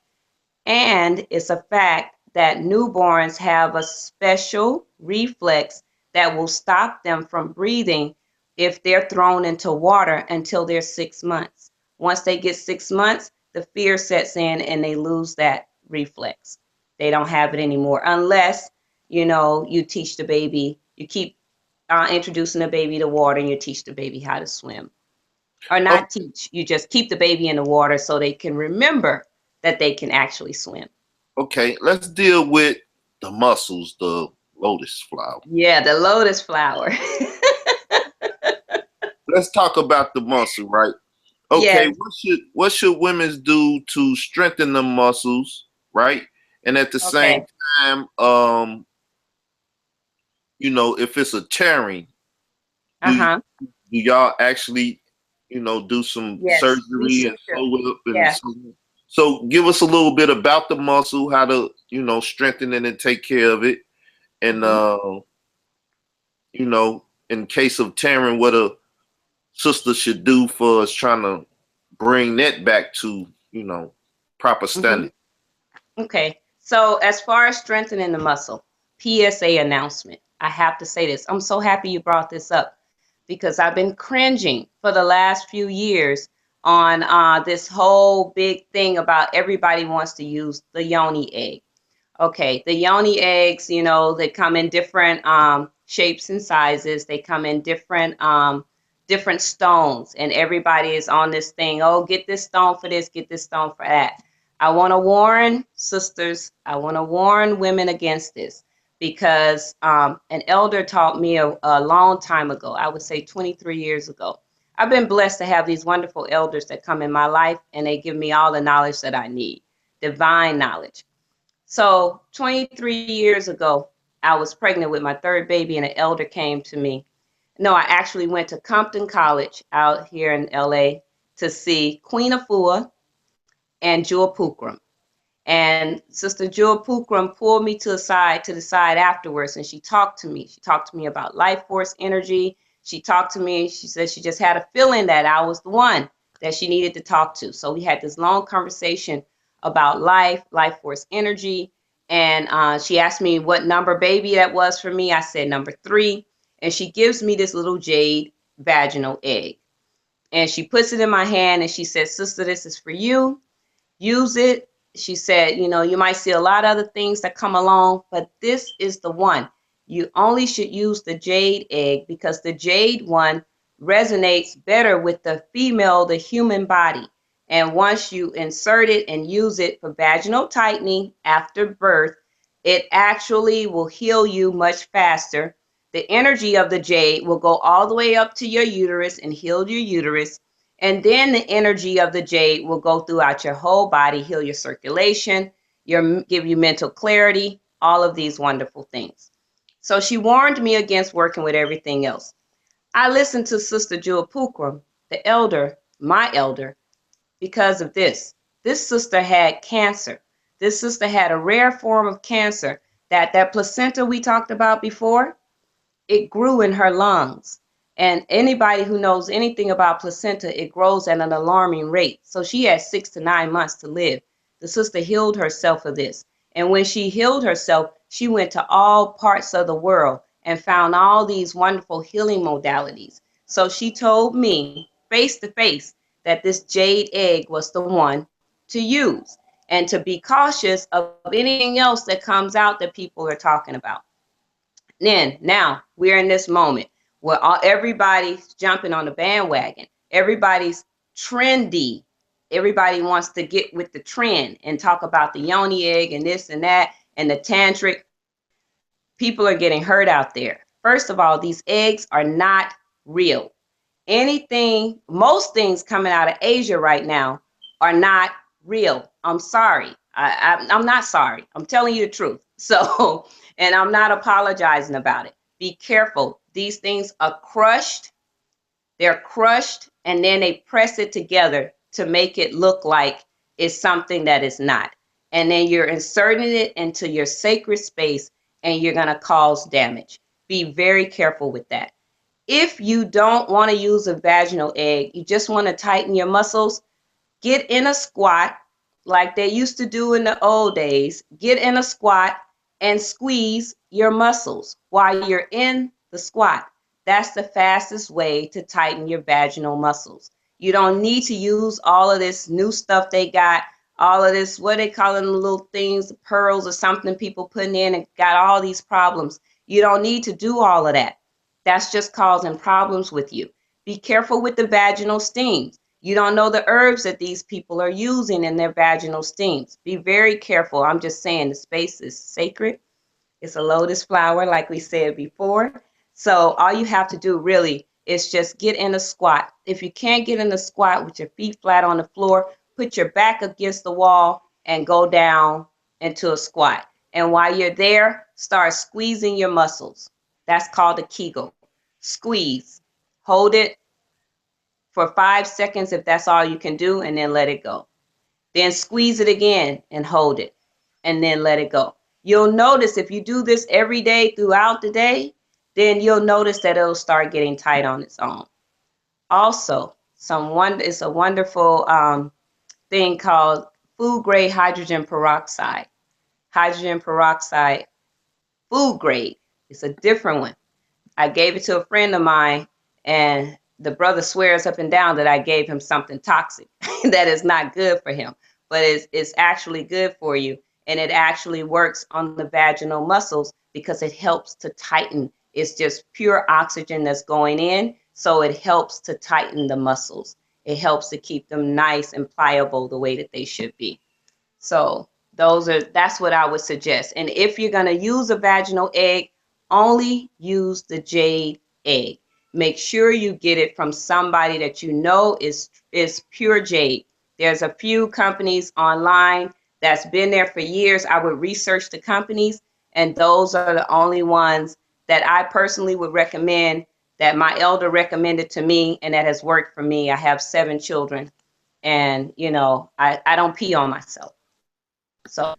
And it's a fact that newborns have a special reflex that will stop them from breathing if they're thrown into water until they're 6 months. Once they get 6 months, the fear sets in and they lose that reflex. They don't have it anymore unless, you teach the baby, you keep introducing the baby to water, and you teach the baby how to swim. Or Oh, not teach, you just keep the baby in the water so they can remember that they can actually swim. okay. Let's deal with the muscles, the lotus flower. Yeah, the lotus flower. Let's talk about the muscle, right? Okay, Yes. what should women do to strengthen the muscles, right? And at the same Okay. time, if it's a tearing, do Uh-huh. do y'all actually, do some Yes, we surgery and suture. sew it up and Yeah. so give us a little bit about the muscle, how to, strengthen it and take care of it. And Hmm. in case of tearing, what a sister should do for us trying to bring that back to, proper Hmm. standing. Okay. So as far as strengthening the muscle, PSA announcement. I have to say this. I'm so happy you brought this up, because I've been cringing for the last few years on this whole big thing about everybody wants to use the yoni egg. Okay, the yoni eggs, they come in different shapes and sizes. They come in different stones, and everybody is on this thing. Oh, get this stone for this, get this stone for that. I want to warn sisters, I want to warn women against this, because an elder taught me a long time ago, I would say 23 years ago. I've been blessed to have these wonderful elders that come in my life, and they give me all the knowledge that I need, divine knowledge. So 23 years ago, I was pregnant with my third baby, and an elder came to me. No, I actually went to Compton College out here in LA to see Queen Afua and Jewel Pookrum. And Sister Jewel Pookrum pulled me to the side afterwards, and she talked to me. She talked to me about life force energy. She talked to me. She said she just had a feeling that I was the one that she needed to talk to. So we had this long conversation about life force energy. And she asked me what number baby that was for me. I said number 3. And she gives me this little jade vaginal egg. And she puts it in my hand, and she says, "Sister, this is for you. Use it." She said, you know, you might see a lot of other things that come along, but this is the one. You only should use the jade egg, because the jade one resonates better with the female, the human body. And once you insert it and use it for vaginal tightening after birth, it actually will heal you much faster. The energy of the jade will go all the way up to your uterus and heal your uterus. And then the energy of the jade will go throughout your whole body, heal your circulation, give you mental clarity, all of these wonderful things. So she warned me against working with everything else. I listened to Sister Jewel Pookrum, the elder, my elder, because of this. This sister had cancer. This sister had a rare form of cancer, that placenta we talked about before. It grew in her lungs. And anybody who knows anything about placenta, it grows at an alarming rate. So she had 6 to 9 months to live. The sister healed herself of this. And when she healed herself, she went to all parts of the world and found all these wonderful healing modalities. So she told me face to face that this jade egg was the one to use, and to be cautious of anything else that comes out that people are talking about. Then now we're in this moment where everybody's jumping on the bandwagon. Everybody's trendy. Everybody wants to get with the trend and talk about the yoni egg and this and that and the tantric. People are getting hurt out there. First of all, these eggs are not real. Most things coming out of Asia right now are not real. I'm sorry. I'm not sorry. I'm telling you the truth. So, and I'm not apologizing about it. Be careful. These things are crushed. They're crushed, and then they press it together to make it look like it's something that is not. And then you're inserting it into your sacred space, and you're going to cause damage. Be very careful with that. If you don't want to use a vaginal egg, you just want to tighten your muscles, get in a squat like they used to do in the old days. Get in a squat and squeeze your muscles while you're in the squat. That's the fastest way to tighten your vaginal muscles. You don't need to use all of this new stuff they got, all of this, what they calling the little things, pearls or something people putting in and got all these problems. You don't need to do all of that. That's just causing problems with you. Be careful with the vaginal steams. You don't know the herbs that these people are using in their vaginal steams. Be very careful. I'm just saying the space is sacred. It's a lotus flower, like we said before. So all you have to do really is just get in a squat. If you can't get in a squat with your feet flat on the floor, put your back against the wall and go down into a squat. And while you're there, start squeezing your muscles. That's called a Kegel. Squeeze. Hold it for 5 seconds if that's all you can do, and then let it go. Then squeeze it again and hold it, and then let it go. You'll notice if you do this every day throughout the day, then you'll notice that it'll start getting tight on its own. Also, it's a wonderful thing called food grade hydrogen peroxide. Hydrogen peroxide, food grade. It's a different one. I gave it to a friend of mine, and the brother swears up and down that I gave him something toxic that is not good for him, but it's actually good for you. And it actually works on the vaginal muscles because it helps to tighten. It's just pure oxygen that's going in. So it helps to tighten the muscles. It helps to keep them nice and pliable the way that they should be. So that's what I would suggest. And if you're going to use a vaginal egg, only use the jade egg. Make sure you get it from somebody that you know is pure jade. There's a few companies online that's been there for years. I would research the companies, and those are the only ones that I personally would recommend, that my elder recommended to me, and that has worked for me. I have 7 children, and I don't pee on myself. So,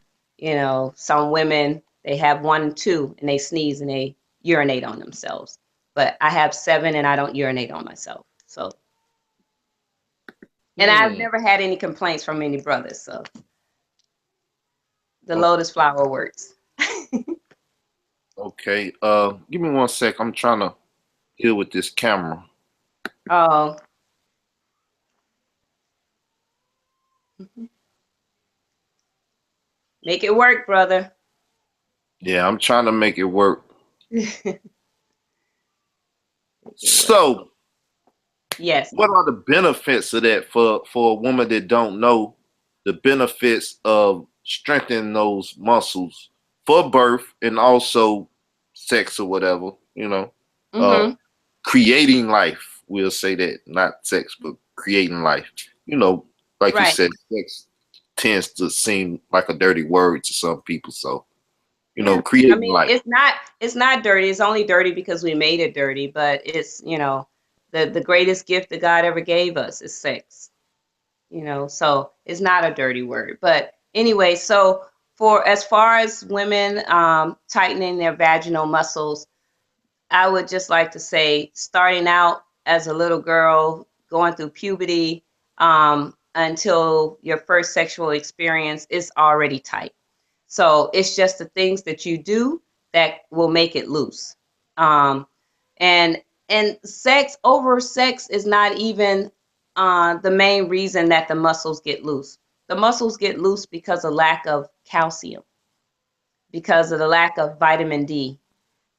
some women, they have 1 and 2 and they sneeze and they urinate on themselves. But I have 7 and I don't urinate on myself. So, and I've never had any complaints from any brothers. So the lotus flower works. Okay. Give me 1 sec. I'm trying to deal with this camera. Oh. Make it work, brother. Yeah, I'm trying to make it work. So, yes. What are the benefits of that for a woman that don't know the benefits of strengthening those muscles for birth and also sex or whatever, creating life? We'll say that, not sex, but creating life. Like you said, sex tends to seem like a dirty word to some people. So, creating life. It's not dirty. It's only dirty because we made it dirty, but it's, the greatest gift that God ever gave us is sex. So it's not a dirty word. But anyway, so for as far as women tightening their vaginal muscles, I would just like to say, starting out as a little girl, going through puberty, until your first sexual experience is already tight. So it's just the things that you do that will make it loose. And sex is not even the main reason that the muscles get loose. The muscles get loose because of lack of calcium, because of the lack of vitamin D,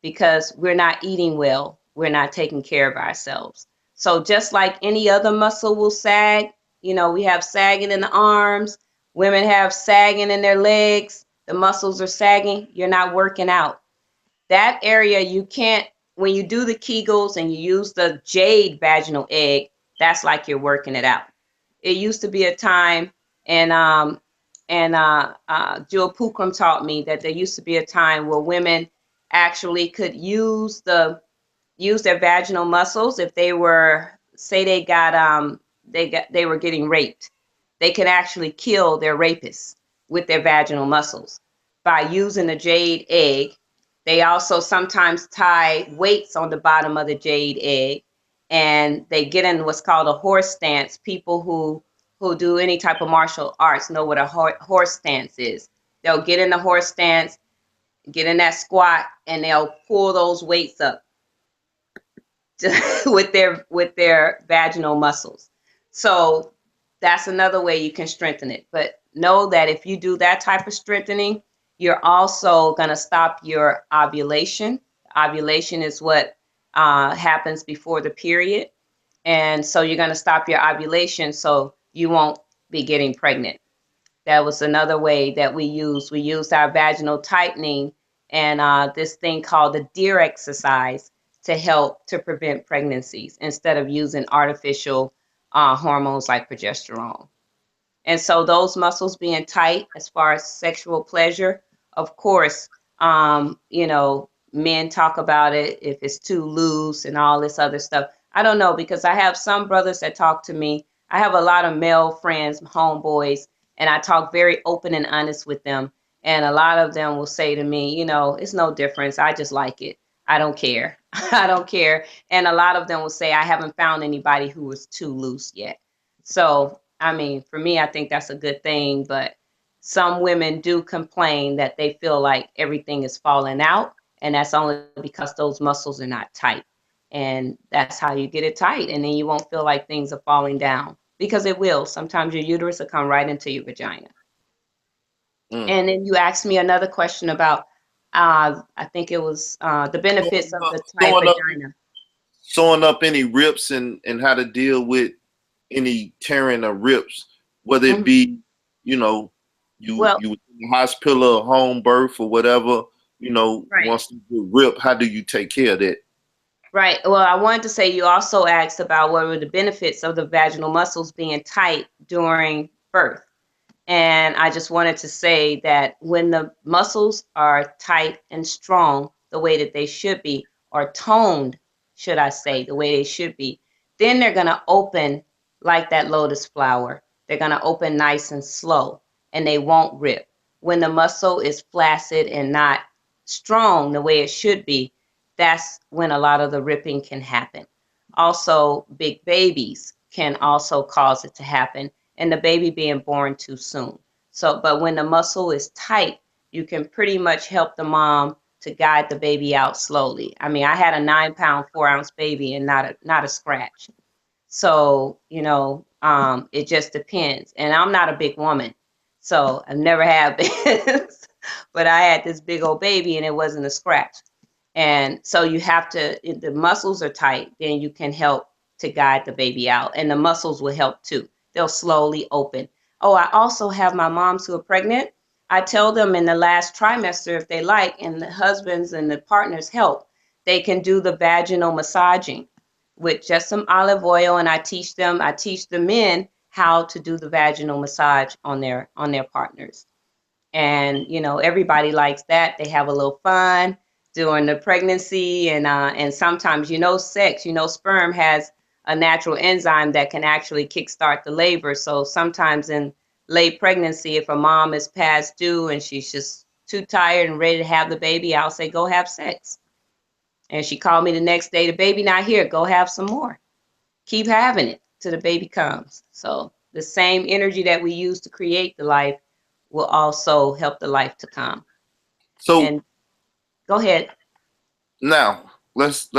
because we're not eating well, we're not taking care of ourselves. So just like any other muscle will sag, we have sagging in the arms, women have sagging in their legs, the muscles are sagging, you're not working out. That area you can't, when you do the Kegels and you use the jade vaginal egg, that's like you're working it out. It used to be a time, and Jill Pookrum taught me that there used to be a time where women actually could use their vaginal muscles if they were, say they were getting raped. They could actually kill their rapists with their vaginal muscles by using the jade egg. They also sometimes tie weights on the bottom of the jade egg, and they get in what's called a horse stance. People who do any type of martial arts know what a horse stance is. They'll get in the horse stance, get in that squat, and they'll pull those weights up with their vaginal muscles. So that's another way you can strengthen it. But know that if you do that type of strengthening, you're also going to stop your ovulation. Ovulation is what happens before the period. And so you're going to stop your ovulation so you won't be getting pregnant. That was another way that we used. We used our vaginal tightening and this thing called the deer exercise to help to prevent pregnancies instead of using artificial hormones like progesterone. And so those muscles being tight as far as sexual pleasure, of course, men talk about it if it's too loose and all this other stuff. I don't know, because I have some brothers that talk to me. I have a lot of male friends, homeboys, and I talk very open and honest with them. And a lot of them will say to me, it's no difference. I just like it. I don't care. I don't care. And a lot of them will say, I haven't found anybody who is too loose yet. So, I mean, for me, I think that's a good thing. But some women do complain that they feel like everything is falling out. And that's only because those muscles are not tight. And that's how you get it tight. And then you won't feel like things are falling down, because it will. Sometimes your uterus will come right into your vagina. And then you asked me another question about I think it was the benefits of the tight Showing up, vagina. showing up any rips and how to deal with any tearing or rips, whether it Mhm. be, you know, Well, you in the hospital or home birth or whatever, right. once you get rip, how do you take care of that? Right. Well, I wanted to say you also asked about what were the benefits of the vaginal muscles being tight during birth. And I just wanted to say that when the muscles are tight and strong the way that they should be, or toned, should I say, the way they should be, then they're going to open like that lotus flower. They're going to open nice and slow, and they won't rip. When the muscle is flaccid and not strong the way it should be, that's when a lot of the ripping can happen. Also, big babies can also cause it to happen, and the baby being born too soon. So, but when the muscle is tight, you can pretty much help the mom to guide the baby out slowly. I mean, I had a 9-pound, 4-ounce baby and not a scratch. So, it just depends. And I'm not a big woman, so I've never had babies, but I had this big old baby and it wasn't a scratch. And so you have to, if the muscles are tight, then you can help to guide the baby out. And the muscles will help too. They'll slowly open. Oh, I also have my moms who are pregnant. I tell them in the last trimester, if they like, and the husbands and the partners help, they can do the vaginal massaging with just some olive oil. And I teach the men how to do the vaginal massage on their partners. And everybody likes that. They have a little fun during the pregnancy, and sometimes sex, sperm has a natural enzyme that can actually kickstart the labor. So sometimes in late pregnancy, if a mom is past due and she's just too tired and ready to have the baby, I'll say go have sex. And she called me the next day, the baby not here, go have some more. Keep having it till the baby comes. So the same energy that we use to create the life will also help the life to come. So And go ahead. now let's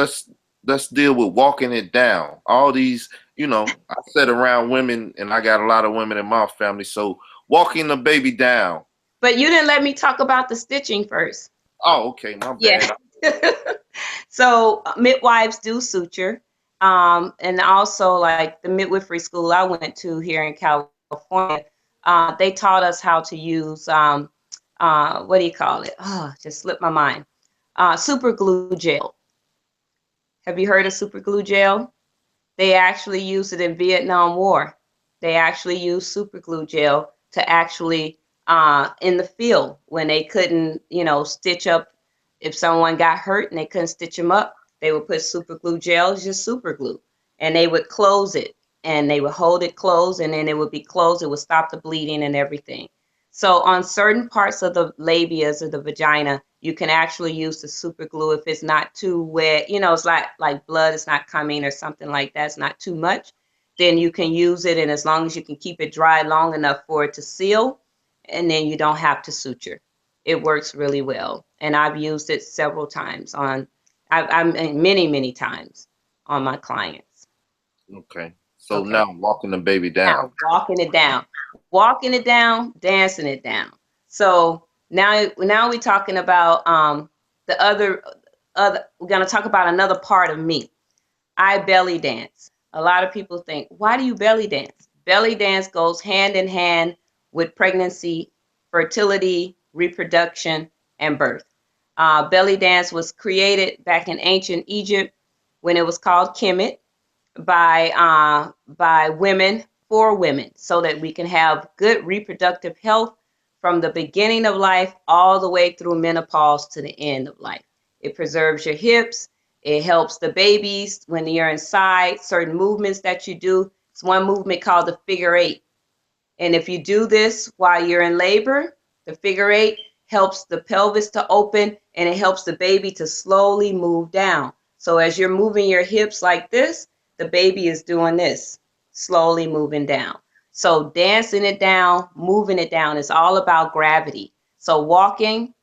deal with walking it down. All these, I sit around women and I got a lot of women in my family. So walking the baby down. But you didn't let me talk about the stitching first. Oh, okay, my Yeah. bad. So midwives do suture. And also like the midwifery school I went to here in California, they taught us how to use what do you call it? Oh, just slipped my mind. Super glue gel. Have you heard of super glue gel? They actually used it in Vietnam War. They actually used super glue gel to actually in the field when they couldn't, stitch up. If someone got hurt and they couldn't stitch them up, they would put super glue gel, just super glue, and they would close it and they would hold it closed, and then it would be closed. It would stop the bleeding and everything. So on certain parts of the labias or the vagina, you can actually use the super glue if it's not too wet. It's like blood is not coming or something like that. It's not too much. Then you can use it, and as long as you can keep it dry long enough for it to seal, and then you don't have to suture. It works really well, and I've used it several times I'm many times on my clients. Okay. So Okay. now I'm walking the baby down. Now walking it down, dancing it down. So now we're talking about the other. We're gonna talk about another part of me. I belly dance. A lot of people think, why do you belly dance? Belly dance goes hand in hand with pregnancy, fertility, reproduction, and birth. Belly dance was created back in ancient Egypt when it was called Kemet by women for women, so that we can have good reproductive health from the beginning of life all the way through menopause to the end of life. It preserves your hips. It helps the babies when you're inside. Certain movements that you do. It's one movement called the figure eight. And if you do this while you're in labor, the figure eight helps the pelvis to open, and it helps the baby to slowly move down. So as you're moving your hips like this, the baby is doing this, slowly moving down. So dancing it down, moving it down is all about gravity. So walking,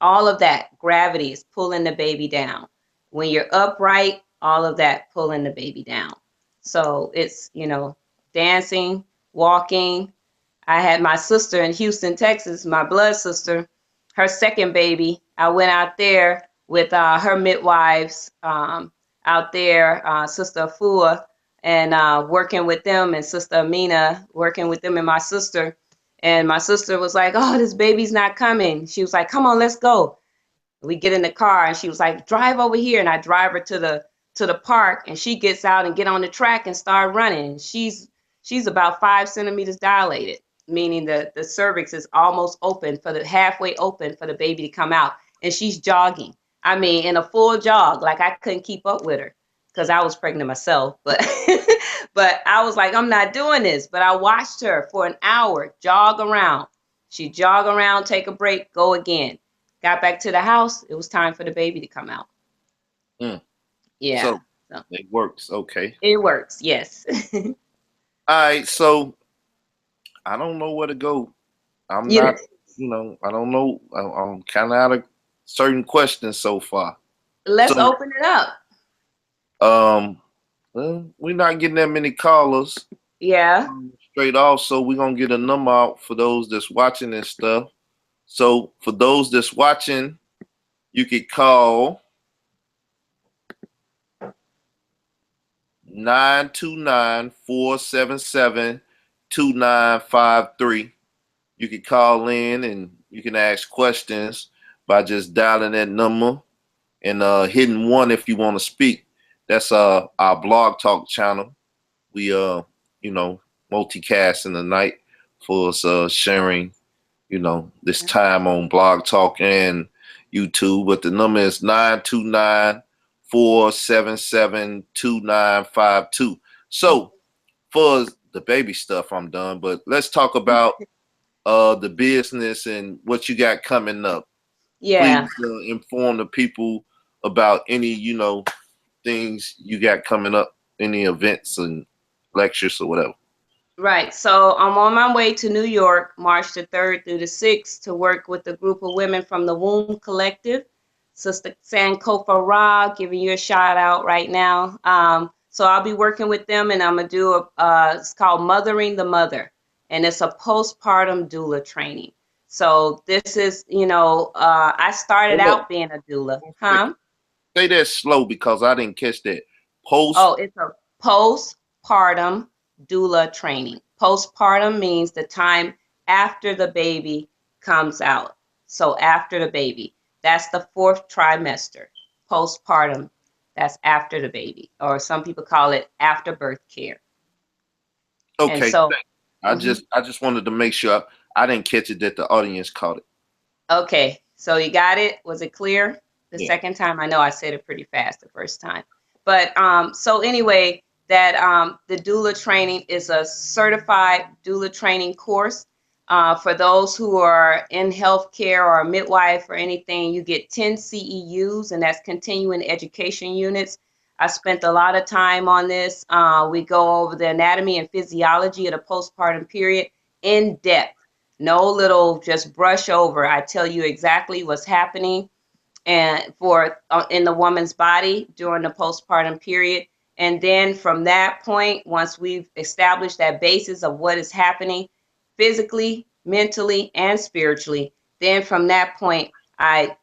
all of that gravity is pulling the baby down. When you're upright, all of that pulling the baby down. So it's, dancing, walking. I had my sister in Houston, Texas, my blood sister. her second baby, I went out there with her midwives out there, Sister Afua, and working with them, and Sister Amina working with them, and my sister. And my sister was like, "Oh, this baby's not coming." She was like, "Come on, let's go." We get in the car, and she was like, "Drive over here," and I drive her to the park, and she gets out and get on the track and start running. She's about 5 centimeters dilated, meaning the cervix is almost open for the halfway open for the baby to come out, and she's jogging. I mean, in a full jog, like I couldn't keep up with her because I was pregnant myself, but but I was like, I'm not doing this. But I watched her for an hour jog around. She jog around, take a break, go again. Got back to the house. It was time for the baby to come out. Mm. Yeah. So it works. Okay. It works. Yes. All right. So I don't know where to go. I'm You not, I don't know. I'm kind of out of certain questions so far. let's So, open it up. well, we're not getting that many callers Yeah. straight off, so we're gonna get a number out for those that's watching and stuff. So for those that's watching, you could call 929-477-2953. You can call in and you can ask questions by just dialing that number and hitting 1 if you want to speak. That's our blog talk channel. We multicast in the night for us sharing, this time on blog talk and YouTube. But the number is 929-477-2952. So for the baby stuff, I'm done. But let's talk about the business and what you got coming up. Yeah. Please inform the people about any, things you got coming up, any events and lectures or whatever. Right. So I'm on my way to New York, March the 3rd through the 6th, to work with a group of women from the Womb Collective. Sister Sankofa Ra, giving you a shout out right now. So I'll be working with them, and I'm gonna do it's called Mothering the Mother, and it's a postpartum doula training. So this is, I started Hold up. out being a doula, huh? Say that slow because I didn't catch that. Oh, it's a postpartum doula training. Postpartum means the time after the baby comes out. So after the baby, that's the 4th trimester. Postpartum, that's after the baby, or some people call it afterbirth care. And Okay, so, I just wanted to make sure I didn't catch it that the audience caught it. okay, so you got it. Was it clear the Yeah. second time? I know I said it pretty fast the first time, but so anyway, that the doula training is a certified doula training course. For those who are in healthcare or a midwife or anything, you get 10 CEUs, and that's continuing education units. I spent a lot of time on this. We go over the anatomy and physiology of the postpartum period in depth. No little just brush over. I tell you exactly what's happening and for in the woman's body during the postpartum period. And then from that point, once we've established that basis of what is happening physically, mentally, and spiritually, then from that point, I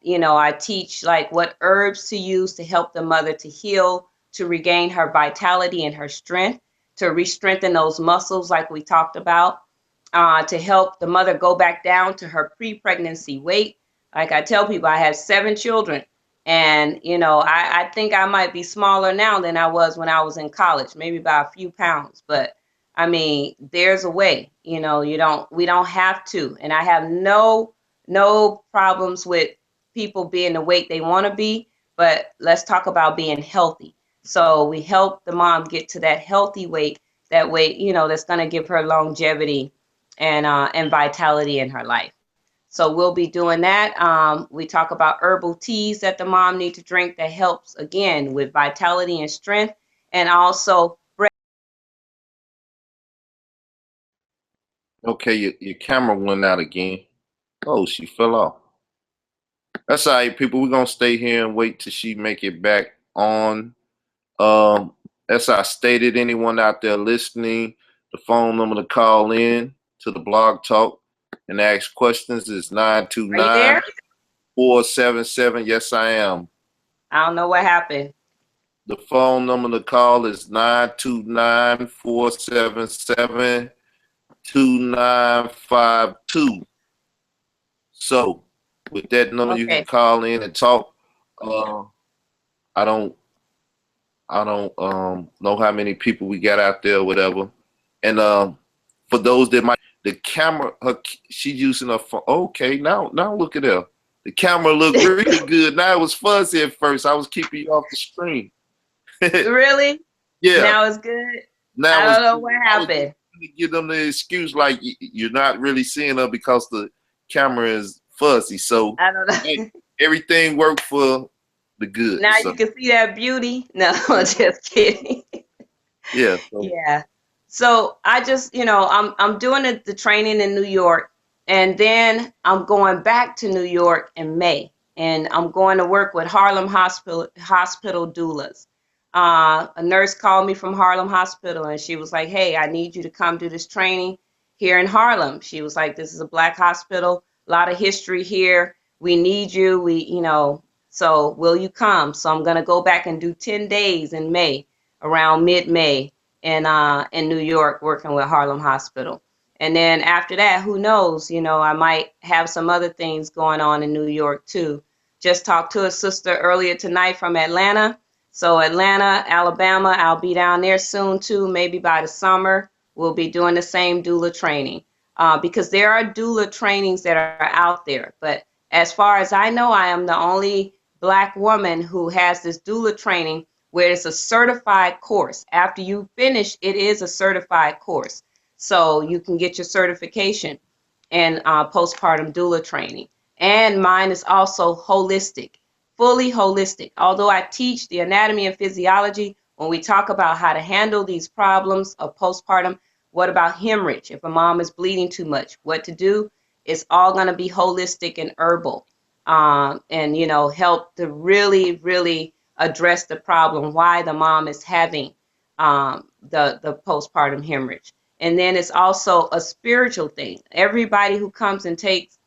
teach like what herbs to use to help the mother to heal, to regain her vitality and her strength, to re-strengthen those muscles like we talked about, to help the mother go back down to her pre-pregnancy weight. Like I tell people, I have 7 children, and I think I might be smaller now than I was when I was in college, maybe by a few pounds. But I mean, there's a way. We don't have to. And I have no problems with people being the weight they want to be. But let's talk about being healthy. So we help the mom get to that healthy weight, that weight, that's going to give her longevity and vitality in her life. So we'll be doing that. We talk about herbal teas that the mom needs to drink that helps, again, with vitality and strength, and also breast. Okay, your camera went out again. Oh, she fell off. That's all right, people. We're gonna stay here and wait till she make it back on. As I stated, anyone out there listening, the phone number to call in to the blog talk and ask questions is Are you there? 929-477. Yes, I am. I don't know what happened. The phone number to call is 929-477-2952. So with that number, you can Okay. call in and talk. I don't know how many people we got out there or whatever. And for those that might, the camera, she's using her phone. Okay, now look at her. The camera looked really good. Now it was fuzzy at first. I was keeping you off the screen. Really? Yeah. Now it's good. Now I don't know what happened. To give them the excuse like you're not really seeing her because the camera is fuzzy. So I don't know. hey, everything worked for the good. Now So, you can see that beauty. No, just kidding. yeah. So. Yeah. So I just, I'm doing the training in New York, and then I'm going back to New York in May, and I'm going to work with Harlem Hospital doulas. A nurse called me from Harlem Hospital, and she was like, "Hey, I need you to come do this training here in Harlem." She was like, "This is a Black hospital, a lot of history here. We need you. So will you come?" So I'm gonna go back and do 10 days in May, around mid-May, in New York, working with Harlem Hospital. And then after that, who knows? I might have some other things going on in New York too. Just talked to a sister earlier tonight from Atlanta. So Atlanta, Alabama, I'll be down there soon too. Maybe by the summer, we'll be doing the same doula training, because there are doula trainings that are out there. But as far as I know, I am the only Black woman who has this doula training where it's a certified course. After you finish, it is a certified course. So you can get your certification in postpartum doula training. And mine is also holistic, fully holistic. Although I teach the anatomy and physiology, when we talk about how to handle these problems of postpartum, what about hemorrhage? If a mom is bleeding too much, what to do? It's all going to be holistic and herbal, and help to really, really address the problem why the mom is having the postpartum hemorrhage. And then it's also a spiritual thing. Everybody who comes and takes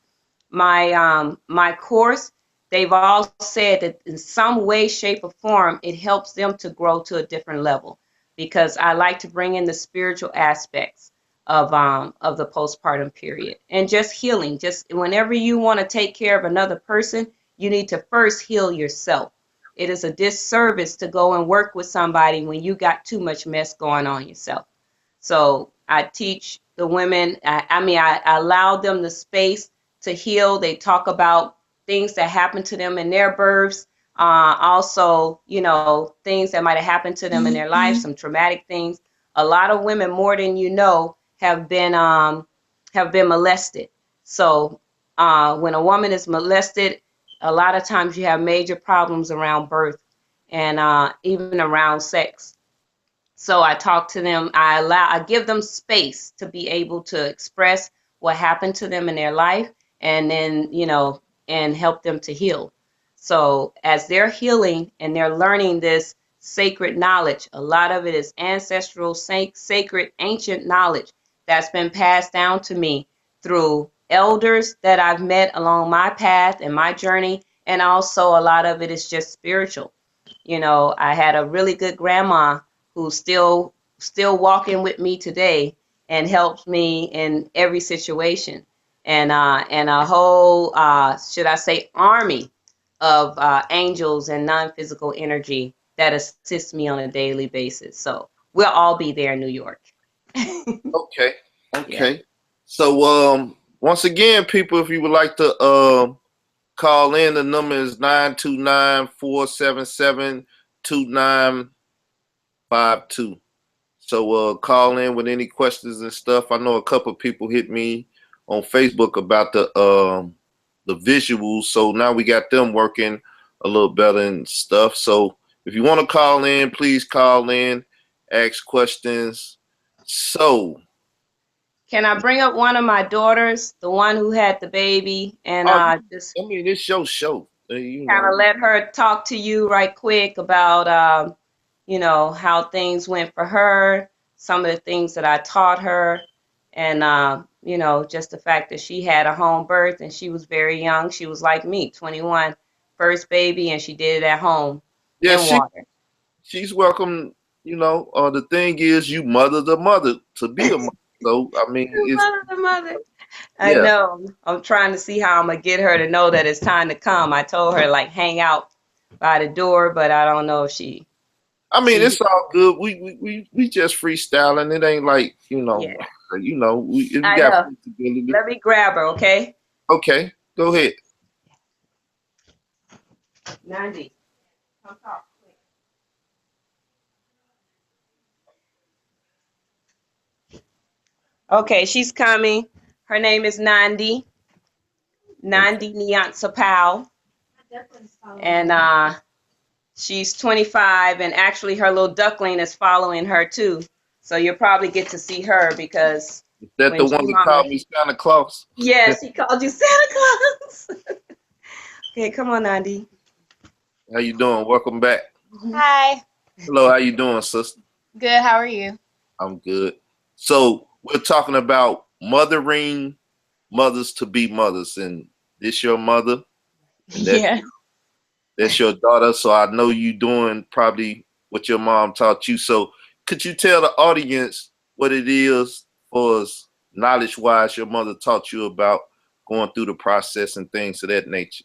my course, they've all said that in some way, shape, or form, it helps them to grow to a different level, because I like to bring in the spiritual aspects of the postpartum period, and just healing. Just whenever you want to take care of another person, you need to first heal yourself. It is a disservice to go and work with somebody when you got too much mess going on yourself. So I teach the women, I allow them the space to heal. They talk about things that happened to them in their births. Also, things that might have happened to them in their life, some traumatic things. A lot of women, more than you know, have been molested. So when a woman is molested, a lot of times you have major problems around birth, and even around sex. So I talk to them, I give them space to be able to express what happened to them in their life, and then, and help them to heal. So as they're healing and they're learning this sacred knowledge, a lot of it is ancestral, sacred, ancient knowledge that's been passed down to me through elders that I've met along my path and my journey. And also a lot of it is just spiritual. I had a really good grandma who's still walking with me today and helps me in every situation, and a whole should I say army of angels and non-physical energy that assists me on a daily basis. So we'll all be there in New York. Okay. Yeah. So once again, people, if you would like to call in, the number is 929-477-2952. So call in with any questions and stuff. I know a couple of people hit me on Facebook about the visuals, so now we got them working a little better and stuff. So if you want to call in, please call in, ask questions. So can I bring up one of my daughters, the one who had the baby, and just it's your show. kind of let her talk to you right quick about how things went for her, some of the things that I taught her, and you know, just the fact that she had a home birth and she was very young. She was like me, 21, first baby, and she did it at home Yeah, in water. she's welcome. You know, the thing is, you mother the mother to be a mother. So I mean, it's Mother to mother. I yeah. know. I'm trying to see how I'm gonna get her to know that it's time to come. I told her like hang out by the door, but I don't know if I mean, she it's all good. We just freestyling. It ain't like yeah. we I got know. flexibility. Let me grab her, okay? Okay, go ahead. Nandi, come talk. Okay, she's coming. Her name is Nandi. Okay. Nandi Nyansapal. And she's 25, and actually her little duckling is following her too. So you'll probably get to see her because Is that the when one G that Mama, called me Santa Claus? yes, he called you Santa Claus. Okay, come on, Nandi. How you doing? Welcome back. Hi. Hello, how you doing, sister? Good. How are you? I'm good. So we're talking about mothering mothers to be mothers, and this your mother, and Yeah. that's your daughter. So I know you doing probably what your mom taught you. So could you tell the audience what it is for us, knowledge wise, your mother taught you about going through the process and things of that nature?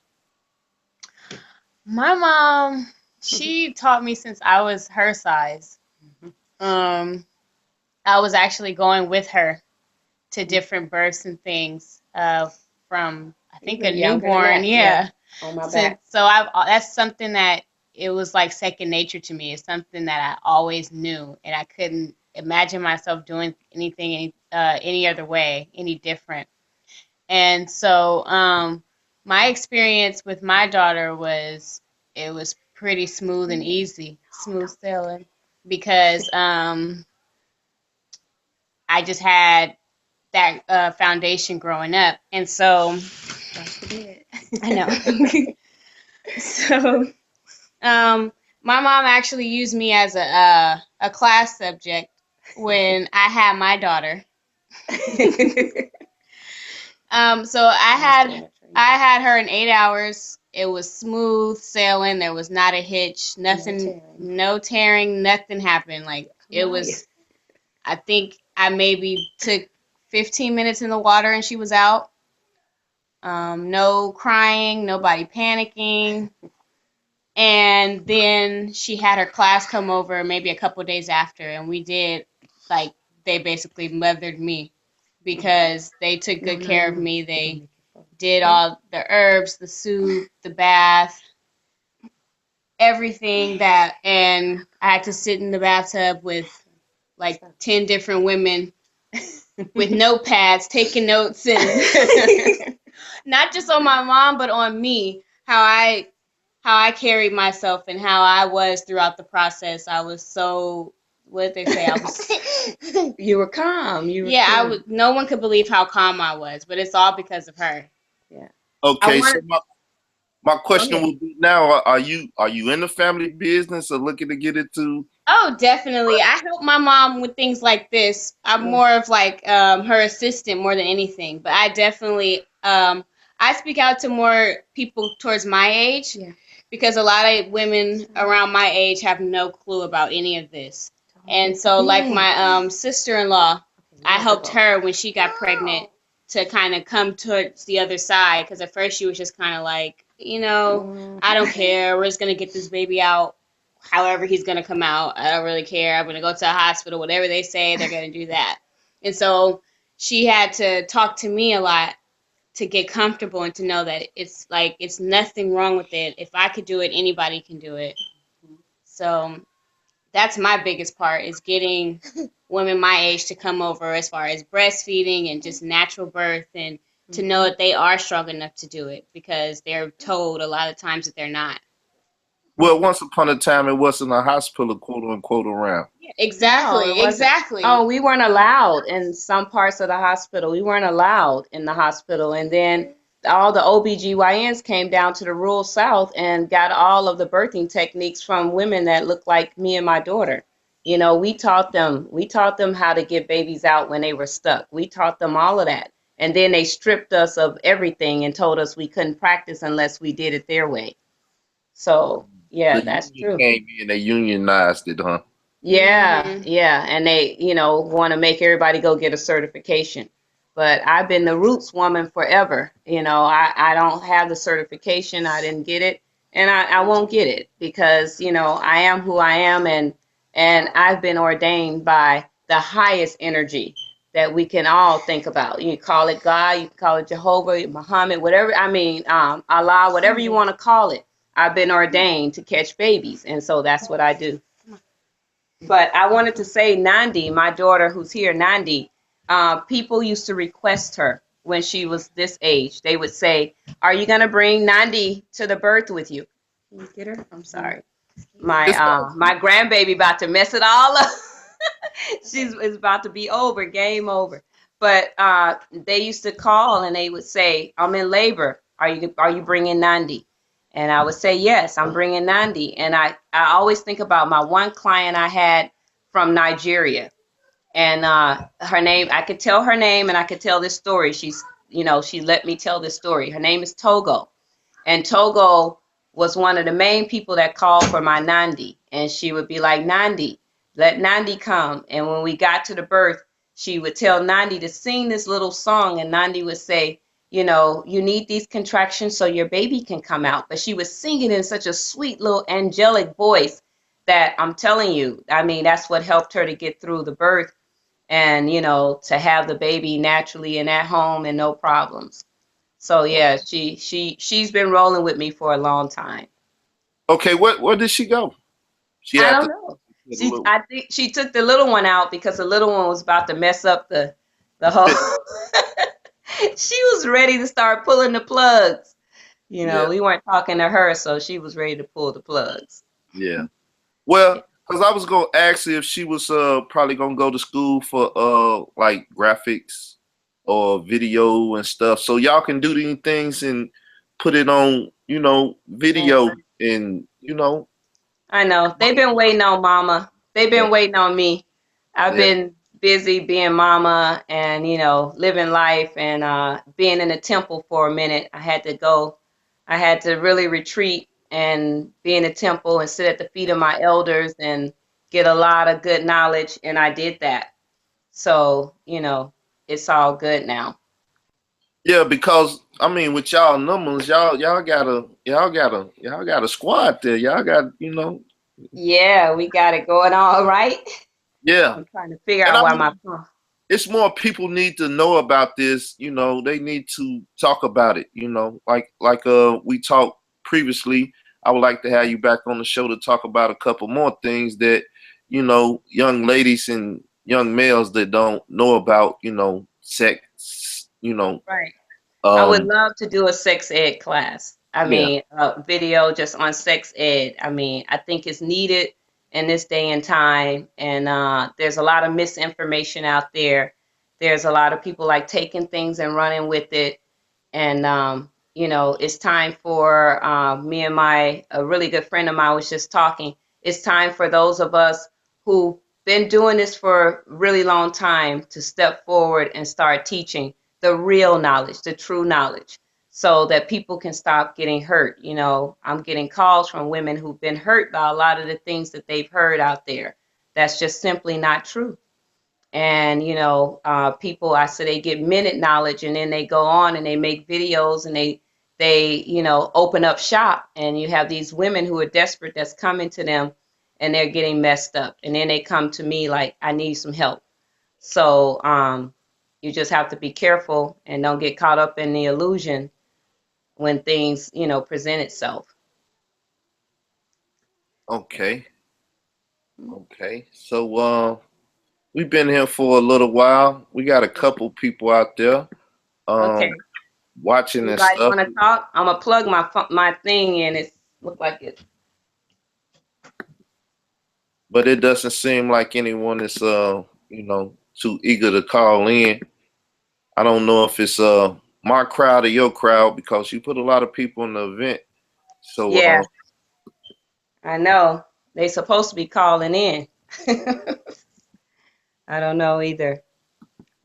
My mom, she taught me since I was her size. Um, I was actually going with her to different births and things. From I think a Even younger than newborn, that, yeah. yeah. On my Since back. so I've that's something that it was like second nature to me. It's something that I always knew, and I couldn't imagine myself doing anything any other way, any different. And so my experience with my daughter was it was pretty smooth and easy, smooth sailing, because I just had that foundation growing up, and so I know. So my mom actually used me as a class subject when I had my daughter. So I had her in 8 hours. It was smooth sailing. There was not a hitch. Nothing, no tearing. Nothing happened. Like it was. I think I maybe took 15 minutes in the water and she was out. No crying. Nobody panicking. And then she had her class come over maybe a couple days after, and we did like they basically mothered me because they took good care of me. They did all the herbs, the soup, the bath, everything that, and I had to sit in the bathtub with like 10 different women with notepads taking notes, and not just on my mom but on me, how I carried myself and how I was throughout the process. I was so, what did they say? I was You were calm. You were yeah, I cool. was, no one could believe how calm I was, but it's all because of her. Yeah. Okay, so wanted my question Okay. would be now: are you in the family business or looking to get into? Oh, definitely. I help my mom with things like this. I'm more of like her assistant more than anything, but I definitely I speak out to more people towards my age because a lot of women around my age have no clue about any of this. And so like my sister-in-law, I helped her when she got pregnant to kind of come towards the other side because at first she was just kind of like, I don't care. We're just going to get this baby out however he's going to come out. I don't really care. I'm going to go to a hospital. Whatever they say, they're going to do that. And so she had to talk to me a lot to get comfortable and to know that it's like it's nothing wrong with it. If I could do it, anybody can do it. So that's my biggest part is getting women my age to come over as far as breastfeeding and just natural birth and to know that they are strong enough to do it because they're told a lot of times that they're not. Well, once upon a time, it wasn't a hospital, quote unquote, around. Exactly, No, it wasn't. exactly. Oh, we weren't allowed in some parts of the hospital. We weren't allowed in the hospital. And then all the OBGYNs came down to the rural South and got all of the birthing techniques from women that looked like me and my daughter. You know, we taught them how to get babies out when they were stuck. We taught them all of that. And then they stripped us of everything and told us we couldn't practice unless we did it their way. So, yeah, The that's union true. came in, they unionized it, huh? Yeah, yeah. And they, want to make everybody go get a certification. But I've been the roots woman forever. I don't have the certification. I didn't get it. And I won't get it because, I am who I am, and I've been ordained by the highest energy that we can all think about. You can call it God, you can call it Jehovah, Muhammad, whatever. Allah, whatever you want to call it. I've been ordained to catch babies. And so that's what I do. But I wanted to say, Nandi, my daughter who's here, Nandi, people used to request her when she was this age. They would say, "Are you going to bring Nandi to the birth with you?" Can you get her? I'm sorry. My grandbaby about to mess it all up. It's about to be over, game over. But they used to call and they would say, "I'm in labor. Are you bringing Nandi?" And I would say, "Yes, I'm bringing Nandi." And I always think about my one client I had from Nigeria. And her name, I could tell her name and I could tell this story. She let me tell this story. Her name is Togo. And Togo was one of the main people that called for my Nandi. And she would be like, "Nandi, let Nandi come." And when we got to the birth, she would tell Nandi to sing this little song. And Nandi would say, "You need these contractions so your baby can come out." But she was singing in such a sweet little angelic voice that I'm telling you, that's what helped her to get through the birth and, to have the baby naturally and at home and no problems. So yeah, she's been rolling with me for a long time. Okay, where did she go? I don't know. I think she took the little one out because the little one was about to mess up the whole. She was ready to start pulling the plugs. We weren't talking to her, so she was ready to pull the plugs. Yeah. Well, because I was gonna ask her if she was probably gonna go to school for like graphics or video and stuff, so y'all can do these things and put it on, video and I know they've been waiting on Mama. They've been waiting on me. I've been busy being Mama and living life and being in the temple for a minute. I had to go. I had to really retreat and be in the temple and sit at the feet of my elders and get a lot of good knowledge, and I did that. So it's all good now. Yeah, because with y'all numbers, y'all got a squad there. Y'all got Yeah, we got it going all right. Yeah. I'm trying to figure out why my phone. It's more people need to know about this. They need to talk about it. Like we talked previously. I would like to have you back on the show to talk about a couple more things that young ladies and young males that don't know about sex. Right. I would love to do a sex ed class. A video just on sex ed. I think it's needed in this day and time. And there's a lot of misinformation out there. There's a lot of people like taking things and running with it. And, it's time for me and a really good friend of mine was just talking. It's time for those of us who've been doing this for a really long time to step forward and start teaching the real knowledge, the true knowledge, so that people can stop getting hurt. I'm getting calls from women who've been hurt by a lot of the things that they've heard out there. That's just simply not true. And, people, I say they get minute knowledge and then they go on and they make videos and they open up shop, and you have these women who are desperate that's coming to them and they're getting messed up. And then they come to me like, "I need some help." So, you just have to be careful and don't get caught up in the illusion when things, present itself. Okay. So we've been here for a little while. We got a couple people out there Okay. watching and Anybody stuff. want to talk? I'm gonna plug my thing in. It look like it. But it doesn't seem like anyone is too eager to call in. I don't know if it's my crowd or your crowd, because you put a lot of people in the event. So Yeah, I know. They supposed to be calling in. I don't know either.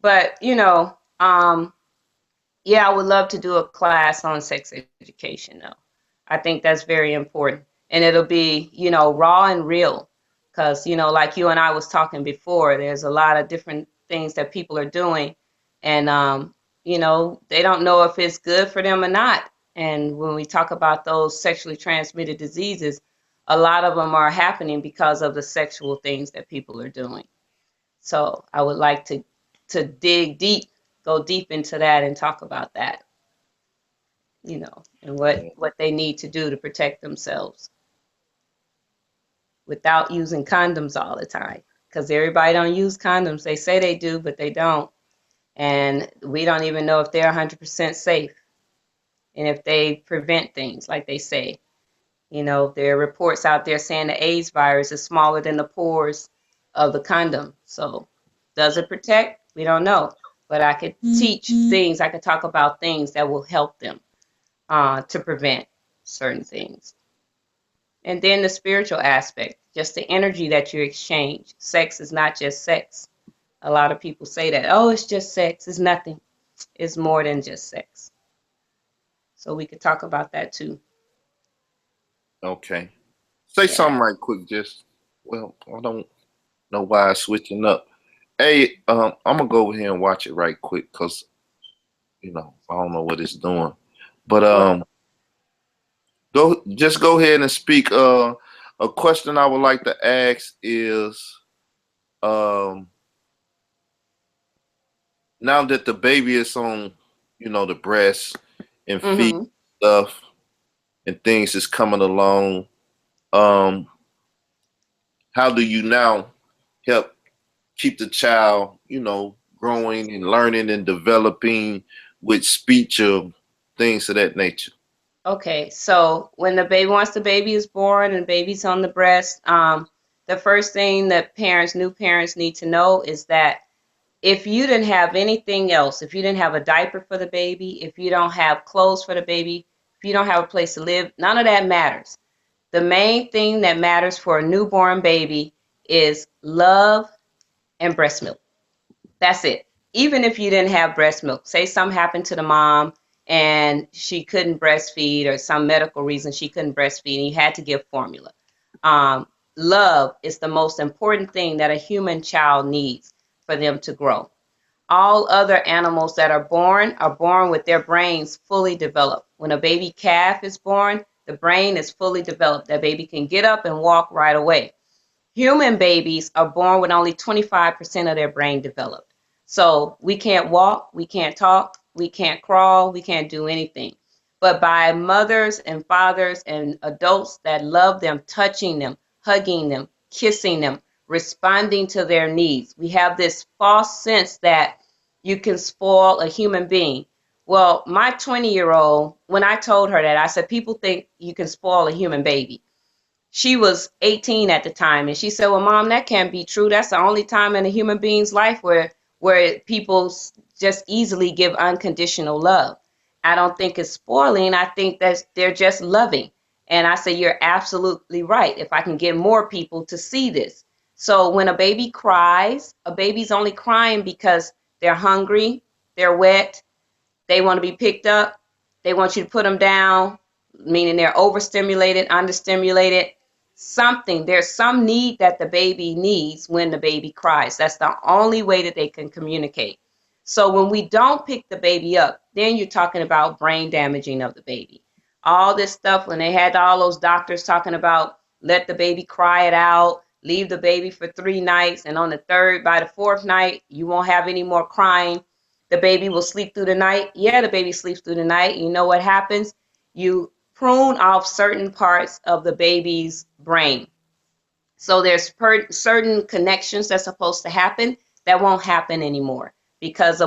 But, yeah, I would love to do a class on sex education, though. I think that's very important. And it'll be, raw and real. Because, like you and I was talking before, there's a lot of different things that people are doing. And, they don't know if it's good for them or not. And when we talk about those sexually transmitted diseases, a lot of them are happening because of the sexual things that people are doing. So I would like to dig deep, go deep into that and talk about that, and what they need to do to protect themselves without using condoms all the time. Because everybody don't use condoms. They say they do, but they don't. And we don't even know if they're 100% safe and if they prevent things like they say. There are reports out there saying the AIDS virus is smaller than the pores of the condom. So does it protect? We don't know. But I could teach things. I could talk about things that will help them to prevent certain things. And then the spiritual aspect, just the energy that you exchange. Sex is not just sex. A lot of people say that, oh, it's just sex. It's nothing. It's more than just sex. So we could talk about that too. Okay. Say something right quick, I don't know why I'm switching up. Hey, I'm gonna go over here and watch it right quick because I don't know what it's doing. But go ahead and speak. A question I would like to ask is now that the baby is on, the breast and feed stuff and things is coming along, how do you now help keep the child, growing and learning and developing with speech or things of that nature? Okay, so when once the baby is born and baby's on the breast, the first thing that new parents need to know is that if you didn't have anything else, if you didn't have a diaper for the baby, if you don't have clothes for the baby, if you don't have a place to live, none of that matters. The main thing that matters for a newborn baby is love and breast milk. That's it. Even if you didn't have breast milk, say something happened to the mom and she couldn't breastfeed or some medical reason she couldn't breastfeed and you had to give formula. Love is the most important thing that a human child needs for them to grow. All other animals that are born with their brains fully developed. When a baby calf is born, the brain is fully developed. That baby can get up and walk right away. Human babies are born with only 25% of their brain developed. So we can't walk, we can't talk, we can't crawl, we can't do anything. But by mothers and fathers and adults that love them, touching them, hugging them, kissing them, responding to their needs, we have this false sense that you can spoil a human being. Well, my 20-year-old, when I told her that, I said, people think you can spoil a human baby. She was 18 at the time, and she said, well, Mom, that can't be true. That's the only time in a human being's life where people just easily give unconditional love. I don't think it's spoiling. I think that they're just loving. And I said, you're absolutely right. If I can get more people to see this. So when a baby cries, a baby's only crying because they're hungry, they're wet, they want to be picked up, they want you to put them down, meaning they're overstimulated, understimulated. There's some need that the baby needs when the baby cries. That's the only way that they can communicate. So when we don't pick the baby up, then you're talking about brain damaging of the baby. All this stuff, when they had all those doctors talking about let the baby cry it out, leave the baby for 3 nights, and by the 4th night, you won't have any more crying. The baby will sleep through the night. Yeah, the baby sleeps through the night. You know what happens? You prune off certain parts of the baby's brain. So there's certain connections that's supposed to happen that won't happen anymore because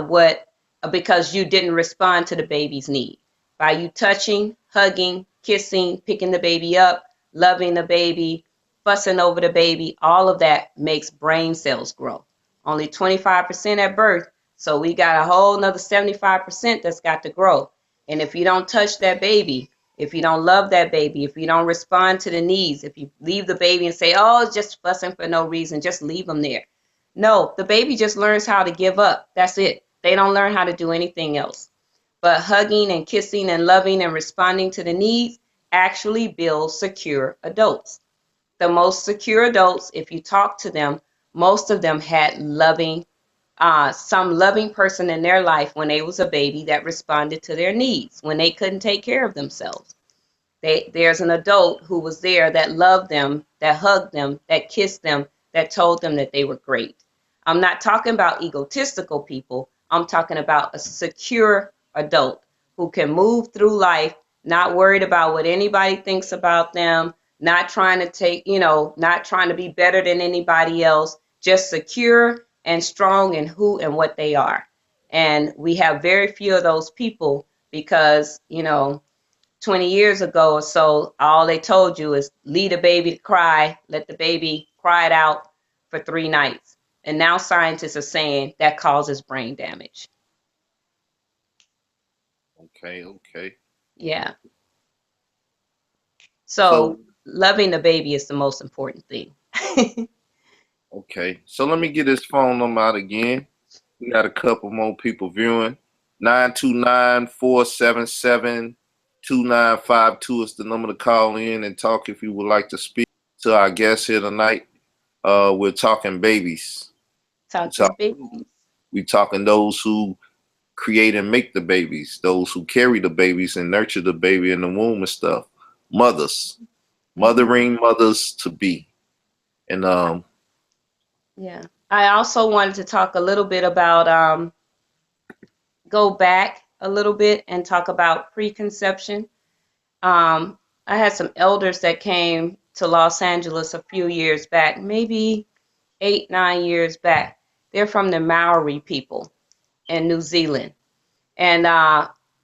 you didn't respond to the baby's need. By you touching, hugging, kissing, picking the baby up, loving the baby, fussing over the baby, all of that makes brain cells grow. Only 25% at birth. So we got a whole nother 75% that's got to grow. And if you don't touch that baby, if you don't love that baby, if you don't respond to the needs, if you leave the baby and say, oh, it's just fussing for no reason, just leave them there. No, the baby just learns how to give up. That's it. They don't learn how to do anything else. But hugging and kissing and loving and responding to the needs actually builds secure adults. The most secure adults, if you talk to them, most of them had some loving person in their life when they was a baby that responded to their needs when they couldn't take care of themselves. There's an adult who was there that loved them, that hugged them, that kissed them, that told them that they were great. I'm not talking about egotistical people. I'm talking about a secure adult who can move through life, not worried about what anybody thinks about them, not trying to not trying to be better than anybody else, just secure and strong in who and what they are. And we have very few of those people because, 20 years ago or so, all they told you is leave the baby to cry, let the baby cry it out for 3 nights. And now scientists are saying that causes brain damage. Okay. Yeah. So loving the baby is the most important thing. Okay. So let me get this phone number out again. We got a couple more people viewing. 929-477-2952 is the number to call in and talk if you would like to speak to our guest here tonight. We're talking babies. We're talking those who create and make the babies, those who carry the babies and nurture the baby in the womb and stuff. Mothers, mothering mothers to be. And yeah, I also wanted to talk a little bit about go back a little bit and talk about preconception. I had some elders that came to Los Angeles a few years back, maybe 8-9 years back. They're from the Maori people in New Zealand. And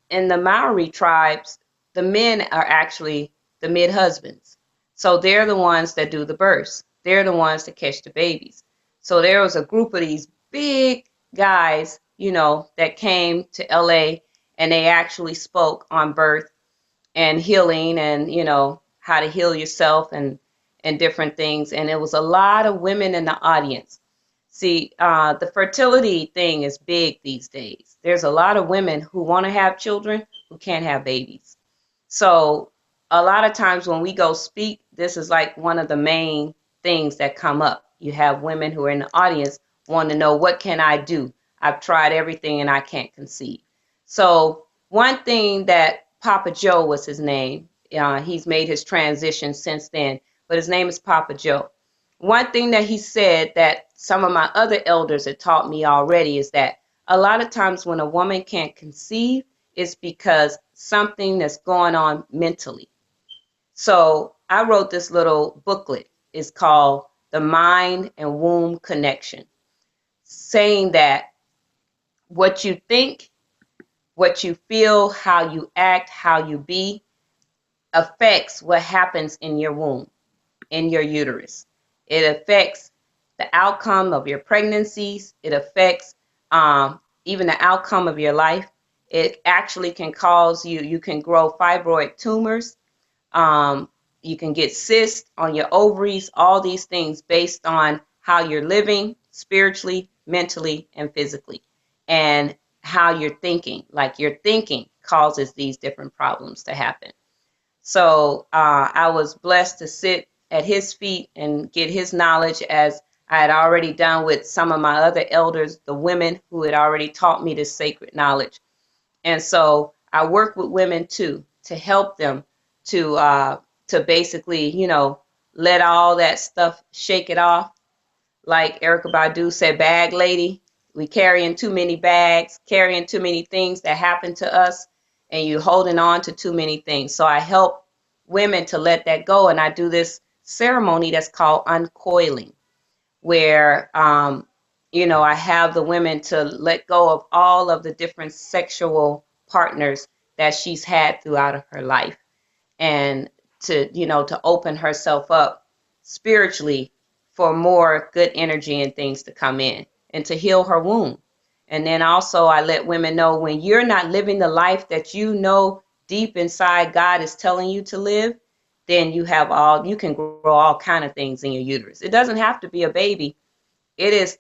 in the Maori tribes, the men are actually the mid-husbands. So they're the ones that do the births. They're the ones that catch the babies. So there was a group of these big guys, that came to LA, and they actually spoke on birth and healing and, how to heal yourself and different things. And it was a lot of women in the audience. See, the fertility thing is big these days. There's a lot of women who want to have children who can't have babies. So a lot of times when we go speak, this is like one of the main things that come up. You have women who are in the audience want to know, what can I do? I've tried everything and I can't conceive. So one thing that Papa Joe was his name. He's made his transition since then, but his name is Papa Joe. One thing that he said that some of my other elders had taught me already is that a lot of times when a woman can't conceive, it's because something that's going on mentally. So I wrote this little booklet. It's called The Mind and Womb Connection, saying that what you think, what you feel, how you act, how you be, affects what happens in your womb, in your uterus. It affects the outcome of your pregnancies. It affects even the outcome of your life. It actually can cause you can grow fibroid tumors. You can get cysts on your ovaries, all these things based on how you're living spiritually, mentally, and physically, and how you're thinking. Like your thinking causes these different problems to happen. So I was blessed to sit at his feet and get his knowledge, as I had already done with some of my other elders, the women who had already taught me this sacred knowledge. And so I work with women too, to help them to basically, let all that stuff, shake it off. Like Erykah Badu said, bag lady, we carrying too many bags, carrying too many things that happen to us, and you holding on to too many things. So I help women to let that go. And I do this ceremony that's called uncoiling, where, I have the women to let go of all of the different sexual partners that she's had throughout her life, and to open herself up spiritually for more good energy and things to come in, and to heal her womb. And then also I let women know, when you're not living the life that you know deep inside God is telling you to live, then you can grow all kind of things in your uterus. It doesn't have to be a baby. It is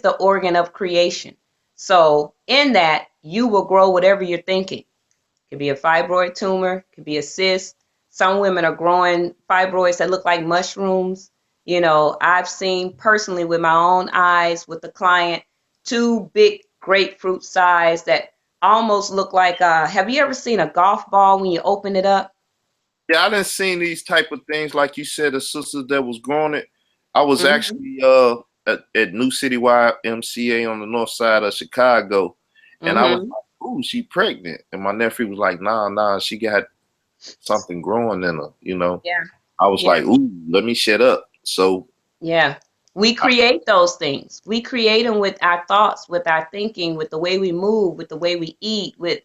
the organ of creation. So in that, you will grow whatever you're thinking. It could be a fibroid tumor, it could be a cyst. Some women are growing fibroids that look like mushrooms. I've seen personally with my own eyes with the client, 2 big grapefruit size that almost look like, have you ever seen a golf ball when you open it up? Yeah, I didn't seen these type of things. Like you said, the sisters that was growing it. I was Mm-hmm. actually at New City YMCA on the north side of Chicago, and I was Mm-hmm. like, "Ooh, she pregnant." And my nephew was like, "Nah, she got something growing in her." Yeah. I was Yeah. like, "Ooh, let me shut up." So Yeah. We create those things. We create them with our thoughts, with our thinking, with the way we move, with the way we eat, with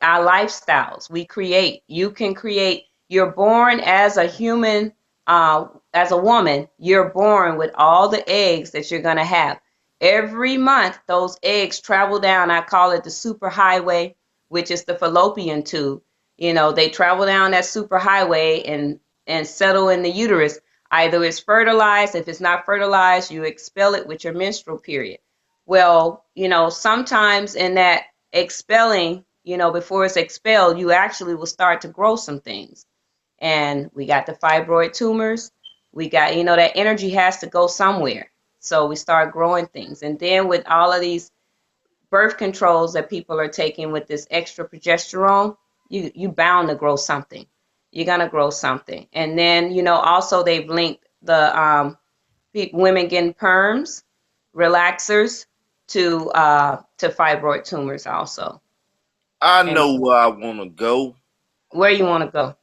our lifestyles. We create. You can create. You're born as a human, as a woman. You're born with all the eggs that you're going to have. Every month, those eggs travel down. I call it the superhighway, which is the fallopian tube. They travel down that superhighway and settle in the uterus. Either it's fertilized. If it's not fertilized, you expel it with your menstrual period. Well, sometimes in that expelling, before it's expelled, you actually will start to grow some things. And we got the fibroid tumors. We got, that energy has to go somewhere. So we start growing things. And then with all of these birth controls that people are taking with this extra progesterone, you bound to grow something. You're gonna grow something. And then, also they've linked the women getting perms, relaxers to fibroid tumors also. I And know where I want to go. where you want to go?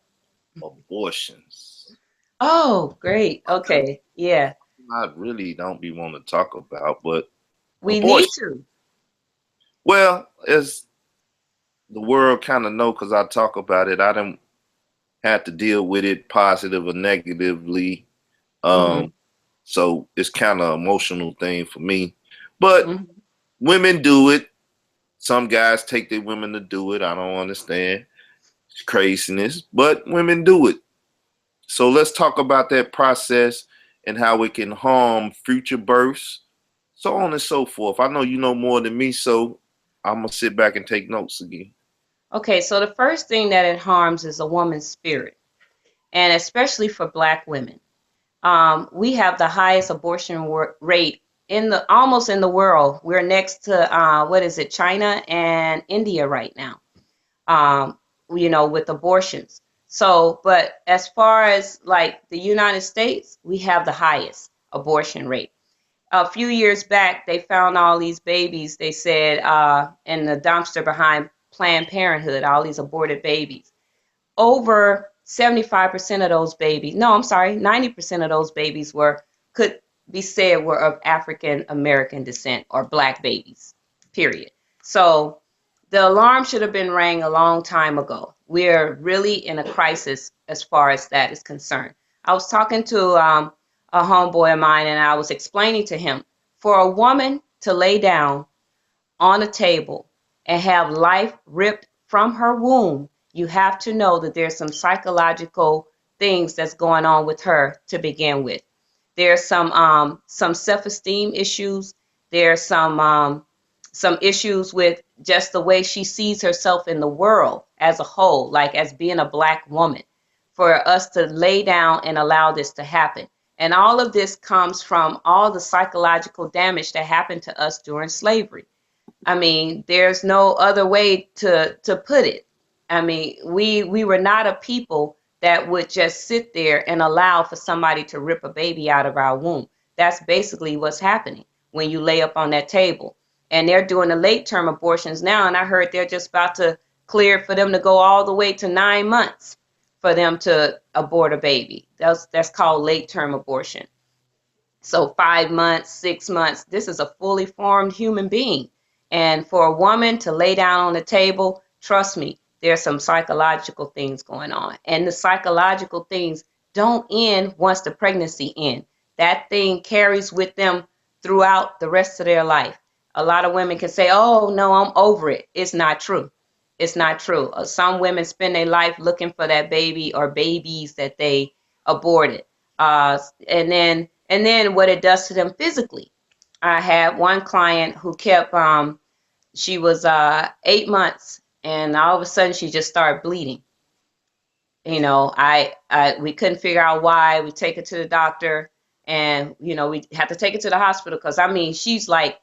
Abortions. Oh, great. Okay. Yeah. I really don't be want to talk about, but We need abortion. to. Well, as the world kind of know, because I talk about it, I don't have to deal with it positive or negatively. Mm-hmm. So it's kind of emotional thing for me. But Mm-hmm. women do it. Some guys take their women to do it. I don't understand. It's craziness, but women do it. So let's talk about that process and how it can harm future births, so on and so forth. I know you know more than me, so I'm gonna sit back and take notes again. Okay, so the first thing that it harms is a woman's spirit, and especially for Black women. We have the highest abortion rate almost in the world. We're next to what is it, China and India right now. With abortions. So, but as far as like the United States, we have the highest abortion rate. A few years back, they found all these babies, they said, in the dumpster behind Planned Parenthood, all these aborted babies. Over 75% of those babies, no, I'm sorry, 90% of those babies could be said were of African American descent or Black babies, period. So the alarm should have been rang a long time ago. We're really in a crisis as far as that is concerned. I was talking to a homeboy of mine, and I was explaining to him, for a woman to lay down on a table and have life ripped from her womb, you have to know that there's some psychological things that's going on with her to begin with. There's some self-esteem issues. There's some issues with just the way she sees herself in the world as a whole, like as being a Black woman, for us to lay down and allow this to happen. And all of this comes from all the psychological damage that happened to us during slavery. I mean, there's no other way to put it. I mean, we were not a people that would just sit there and allow for somebody to rip a baby out of our womb. That's basically what's happening when you lay up on that table. And they're doing the late term abortions now, and I heard they're just about to clear for them to go all the way to 9 months for them to abort a baby. That's called late term abortion. So 5 months, 6 months, this is a fully formed human being. And for a woman to lay down on the table, trust me, there's some psychological things going on. And the psychological things don't end once the pregnancy ends. That thing carries with them throughout the rest of their life. A lot of women can say, oh, no, I'm over it. It's not true. It's not true. Some women spend their life looking for that baby or babies that they aborted. And then what it does to them physically. I had one client who kept, she was 8 months, and all of a sudden she just started bleeding. You know, we couldn't figure out why. We take her to the doctor, and you know, we had to take her to the hospital because I mean, she's like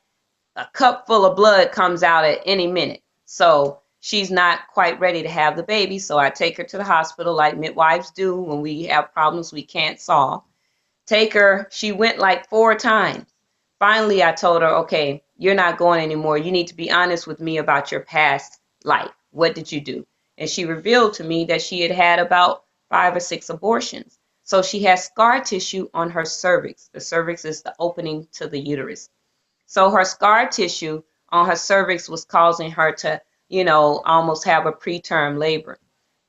a cup full of blood comes out at any minute. So she's not quite ready to have the baby. So I take her to the hospital like midwives do when we have problems we can't solve. Take her. She went like 4 times. Finally, I told her, okay, you're not going anymore. You need to be honest with me about your past life. What did you do? And she revealed to me that she had had about 5 or 6 abortions. So she has scar tissue on her cervix. The cervix is the opening to the uterus. So her scar tissue on her cervix was causing her to, you know, almost have a preterm labor,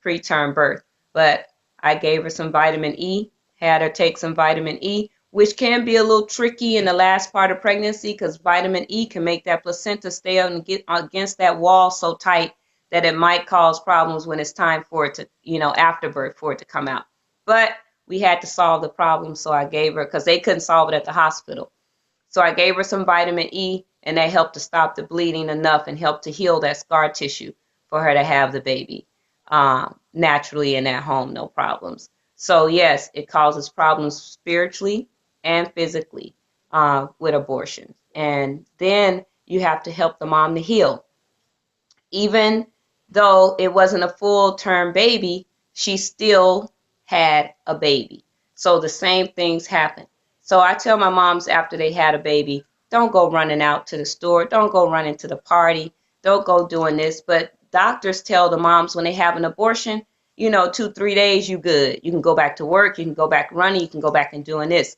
preterm birth. But I gave her some vitamin E, had her take some vitamin E, which can be a little tricky in the last part of pregnancy because vitamin E can make that placenta stay up and get against that wall so tight that it might cause problems when it's time for it to, you know, afterbirth for it to come out. But we had to solve the problem, so I gave her, because they couldn't solve it at the hospital. So I gave her some vitamin E, and that helped to stop the bleeding enough and helped to heal that scar tissue for her to have the baby naturally in at home, no problems. So yes, it causes problems spiritually and physically with abortion. And then you have to help the mom to heal. Even though it wasn't a full-term baby, she still had a baby. So the same things happen. So I tell my moms after they had a baby, don't go running out to the store, don't go running to the party, don't go doing this. But doctors tell the moms when they have an abortion, you know, 2-3 days, you good. You can go back to work, you can go back running, you can go back and doing this.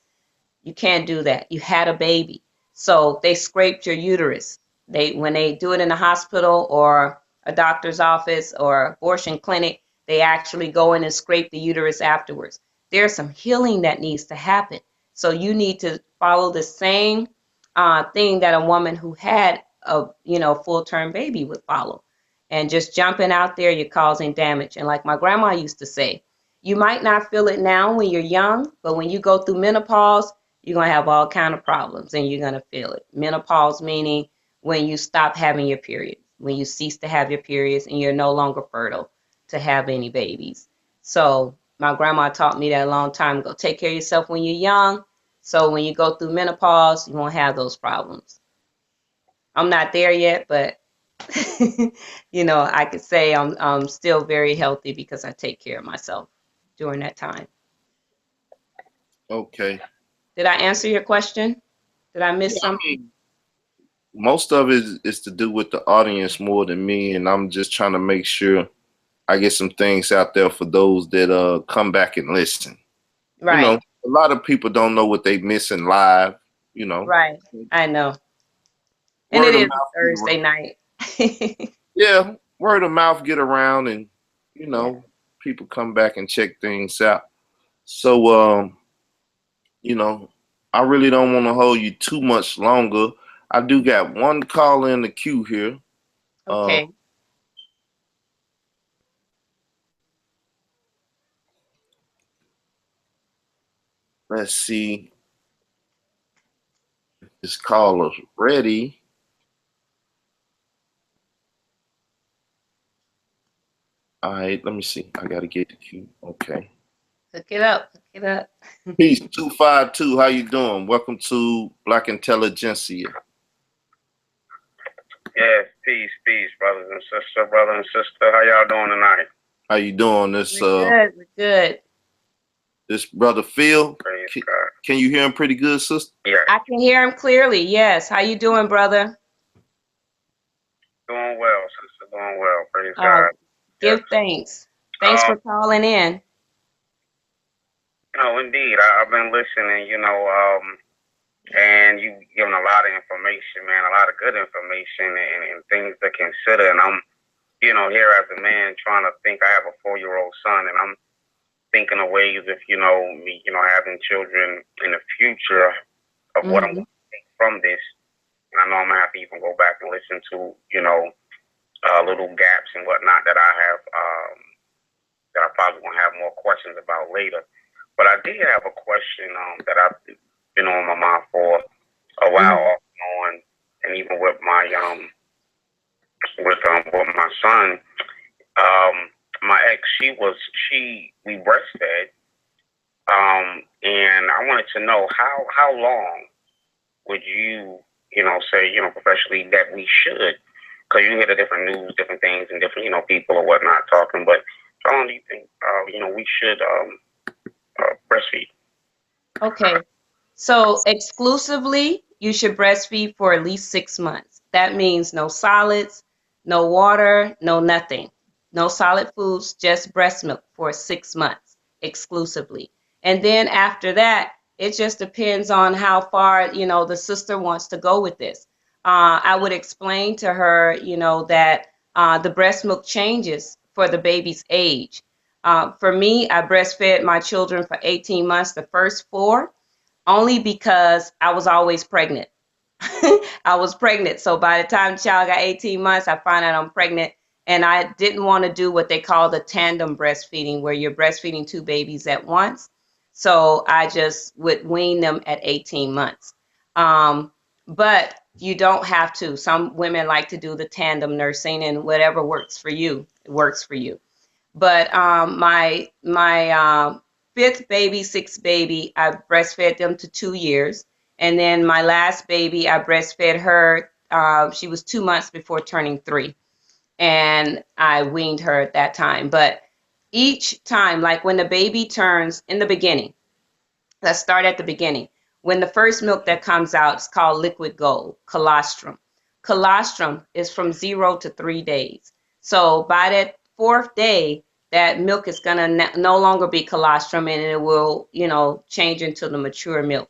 You can't do that. You had a baby. So they scraped your uterus. When they do it in a hospital or a doctor's office or abortion clinic, they actually go in and scrape the uterus afterwards. There's some healing that needs to happen. So you need to follow the same thing that a woman who had a full-term baby would follow. And just jumping out there, you're causing damage. And like my grandma used to say, you might not feel it now when you're young, but when you go through menopause, you're going to have all kind of problems and you're going to feel it. Menopause meaning when you stop having your period, when you cease to have your periods and you're no longer fertile to have any babies. So my grandma taught me that a long time ago. Take care of yourself when you're young. So when you go through menopause, you won't have those problems. I'm not there yet, but I could say I'm still very healthy because I take care of myself during that time. Okay. Did I answer your question? Did I miss something? I mean, most of it is to do with the audience more than me, and I'm just trying to make sure I get some things out there for those that come back and listen. Right. You know, a lot of people don't know what they missing live, you know. Right. I know. And Word it of is mouth Thursday night. Yeah, word of mouth get around, and people come back and check things out. So I really don't want to hold you too much longer. I do got one call in the queue here. Okay. Let's see. This caller's ready. All right, let me see. I gotta get the queue. Okay. Hook it up. Hook it up. Peace 252. How you doing? Welcome to Black Intelligentsia. Yes, peace, brothers and sisters, brother and sister. How y'all doing tonight? How you doing? This We're good. This brother Phil. Praise God. Can you hear him pretty good, sister? Yeah. I can hear him clearly. Yes. How you doing, brother? Doing well, sister. Doing well. Praise God. Give thanks. Thanks for calling in. Indeed, I've been listening. And you've given a lot of information, man. A lot of good information and things to consider. And I'm, here as a man trying to think. I have a 4-year-old son, and I'm thinking of ways of, me, having children in the future of what I'm going to take from this. And I know I'm going to have to even go back and listen to, little gaps and whatnot that I have, that I probably won't have more questions about later. But I did have a question that I've been on my mind for a while, off and on, and even with my with my son. My ex, we breastfed, and I wanted to know how long would you say professionally that we should, because you hear the different news, different things, and different people or whatnot talking, but how long do you think we should breastfeed? Okay, so exclusively, you should breastfeed for at least 6 months. That means no solids, no water, no nothing. No solid foods, just breast milk for 6 months exclusively. And then after that, it just depends on how far, the sister wants to go with this. I would explain to her, that the breast milk changes for the baby's age. For me, I breastfed my children for 18 months, the first 4, only because I was always pregnant. I was pregnant. So by the time the child got 18 months, I found out I'm pregnant. And I didn't want to do what they call the tandem breastfeeding, where you're breastfeeding 2 babies at once. So I just would wean them at 18 months. But you don't have to. Some women like to do the tandem nursing, and whatever works for you, it works for you. But my 5th baby, 6th baby, I breastfed them to 2 years. And then my last baby, I breastfed her. She was 2 months before turning 3. And I weaned her at that time. But each time, like when the baby turns in the beginning, let's start at the beginning. When the first milk that comes out is called liquid gold, colostrum. Colostrum is from 0 to 3 days. So by that 4th day, that milk is going to no longer be colostrum, and it will, change into the mature milk.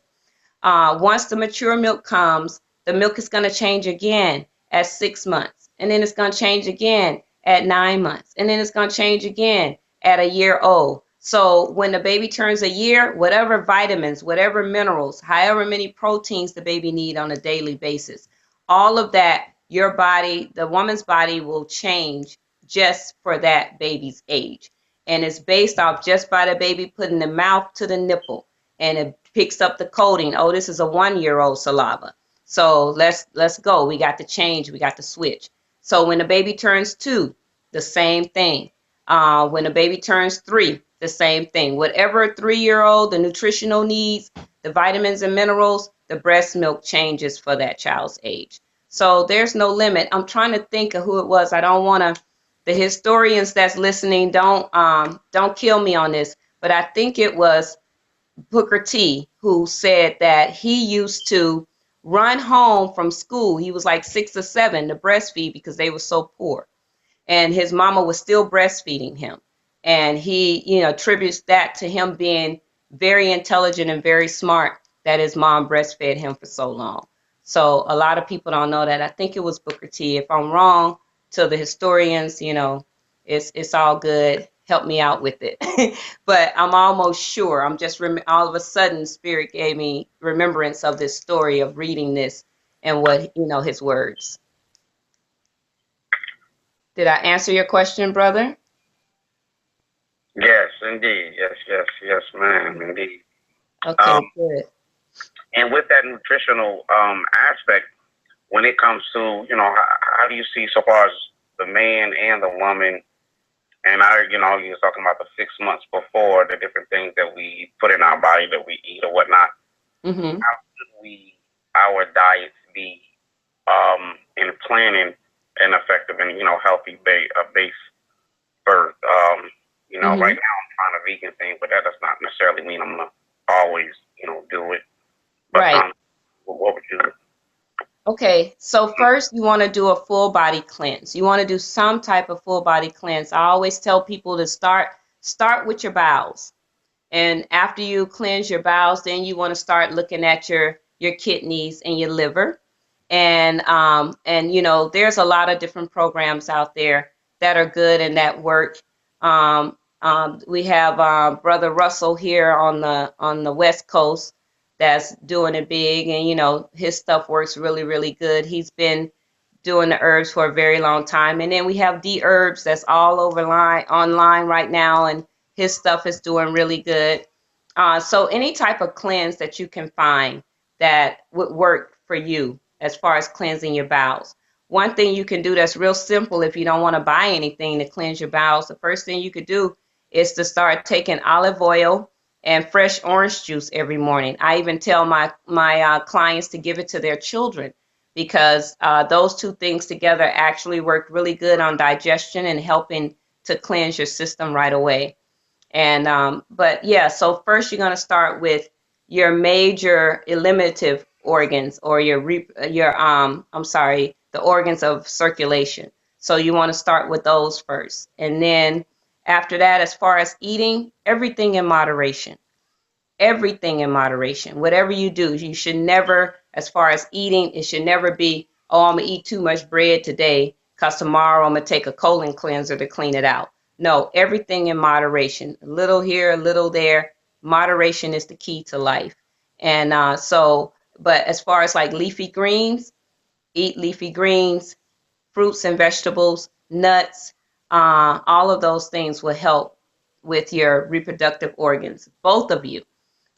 Once the mature milk comes, the milk is going to change again at 6 months. And then it's going to change again at 9 months. And then it's going to change again at a year old. So when the baby turns a year, whatever vitamins, whatever minerals, however many proteins the baby needs on a daily basis, all of that, your body, the woman's body will change just for that baby's age. And it's based off just by the baby putting the mouth to the nipple. And it picks up the coding. Oh, this is a 1-year-old saliva. So let's go. We got to change. We got to switch. So when the baby turns 2, the same thing. When the baby turns 3, the same thing. Whatever a 3-year-old, the nutritional needs, the vitamins and minerals, the breast milk changes for that child's age. So there's no limit. I'm trying to think of who it was. I don't want to, the historians that's listening, don't kill me on this, but I think it was Booker T who said that he used to run home from school. He was like 6 or 7 to breastfeed because they were so poor. And his mama was still breastfeeding him. And he, attributes that to him being very intelligent and very smart, that his mom breastfed him for so long. So a lot of people don't know that. I think it was Booker T. If I'm wrong, to the historians, it's all good. Help me out with it. But I'm almost sure. I'm just all of a sudden, Spirit gave me remembrance of this story of reading this and what, his words. Did I answer your question, brother? Yes, indeed. Yes, ma'am, indeed. Okay, good. And with that nutritional aspect, when it comes to, how do you see so far as the man and the woman, and you were talking about the 6 months before, the different things that we put in our body that we eat or whatnot. Mm-hmm. How should our diets be in planning an effective and, healthy base birth? Mm-hmm. Right now I'm trying a vegan thing, but that does not necessarily mean I'm going to always, do it. But, right. What would you do? Okay, so first you want to do a full body cleanse. You want to do some type of full body cleanse. I always tell people to start with your bowels. And after you cleanse your bowels, then you want to start looking at your kidneys and your liver. And there's a lot of different programs out there that are good and that work. We have Brother Russell here on the West Coast that's doing it big, and his stuff works really, really good. He's been doing the herbs for a very long time. And then we have D Herbs that's all over online right now, and his stuff is doing really good. So any type of cleanse that you can find that would work for you as far as cleansing your bowels. One thing you can do that's real simple if you don't want to buy anything to cleanse your bowels, the first thing you could do is to start taking olive oil and fresh orange juice every morning. I even tell my clients to give it to their children, because those two things together actually work really good on digestion and helping to cleanse your system right away. And but yeah, so first you're going to start with your major eliminative organs, or the organs of circulation. So you want to start with those first. And then after that, as far as eating, everything in moderation. Everything in moderation. Whatever you do, you should never, as far as eating, it should never be, oh, I'm going to eat too much bread today because tomorrow I'm going to take a colon cleanser to clean it out. No, everything in moderation. A little here, a little there. Moderation is the key to life. And but as far as like leafy greens, eat leafy greens, fruits and vegetables, nuts, all of those things will help with your reproductive organs, both of you.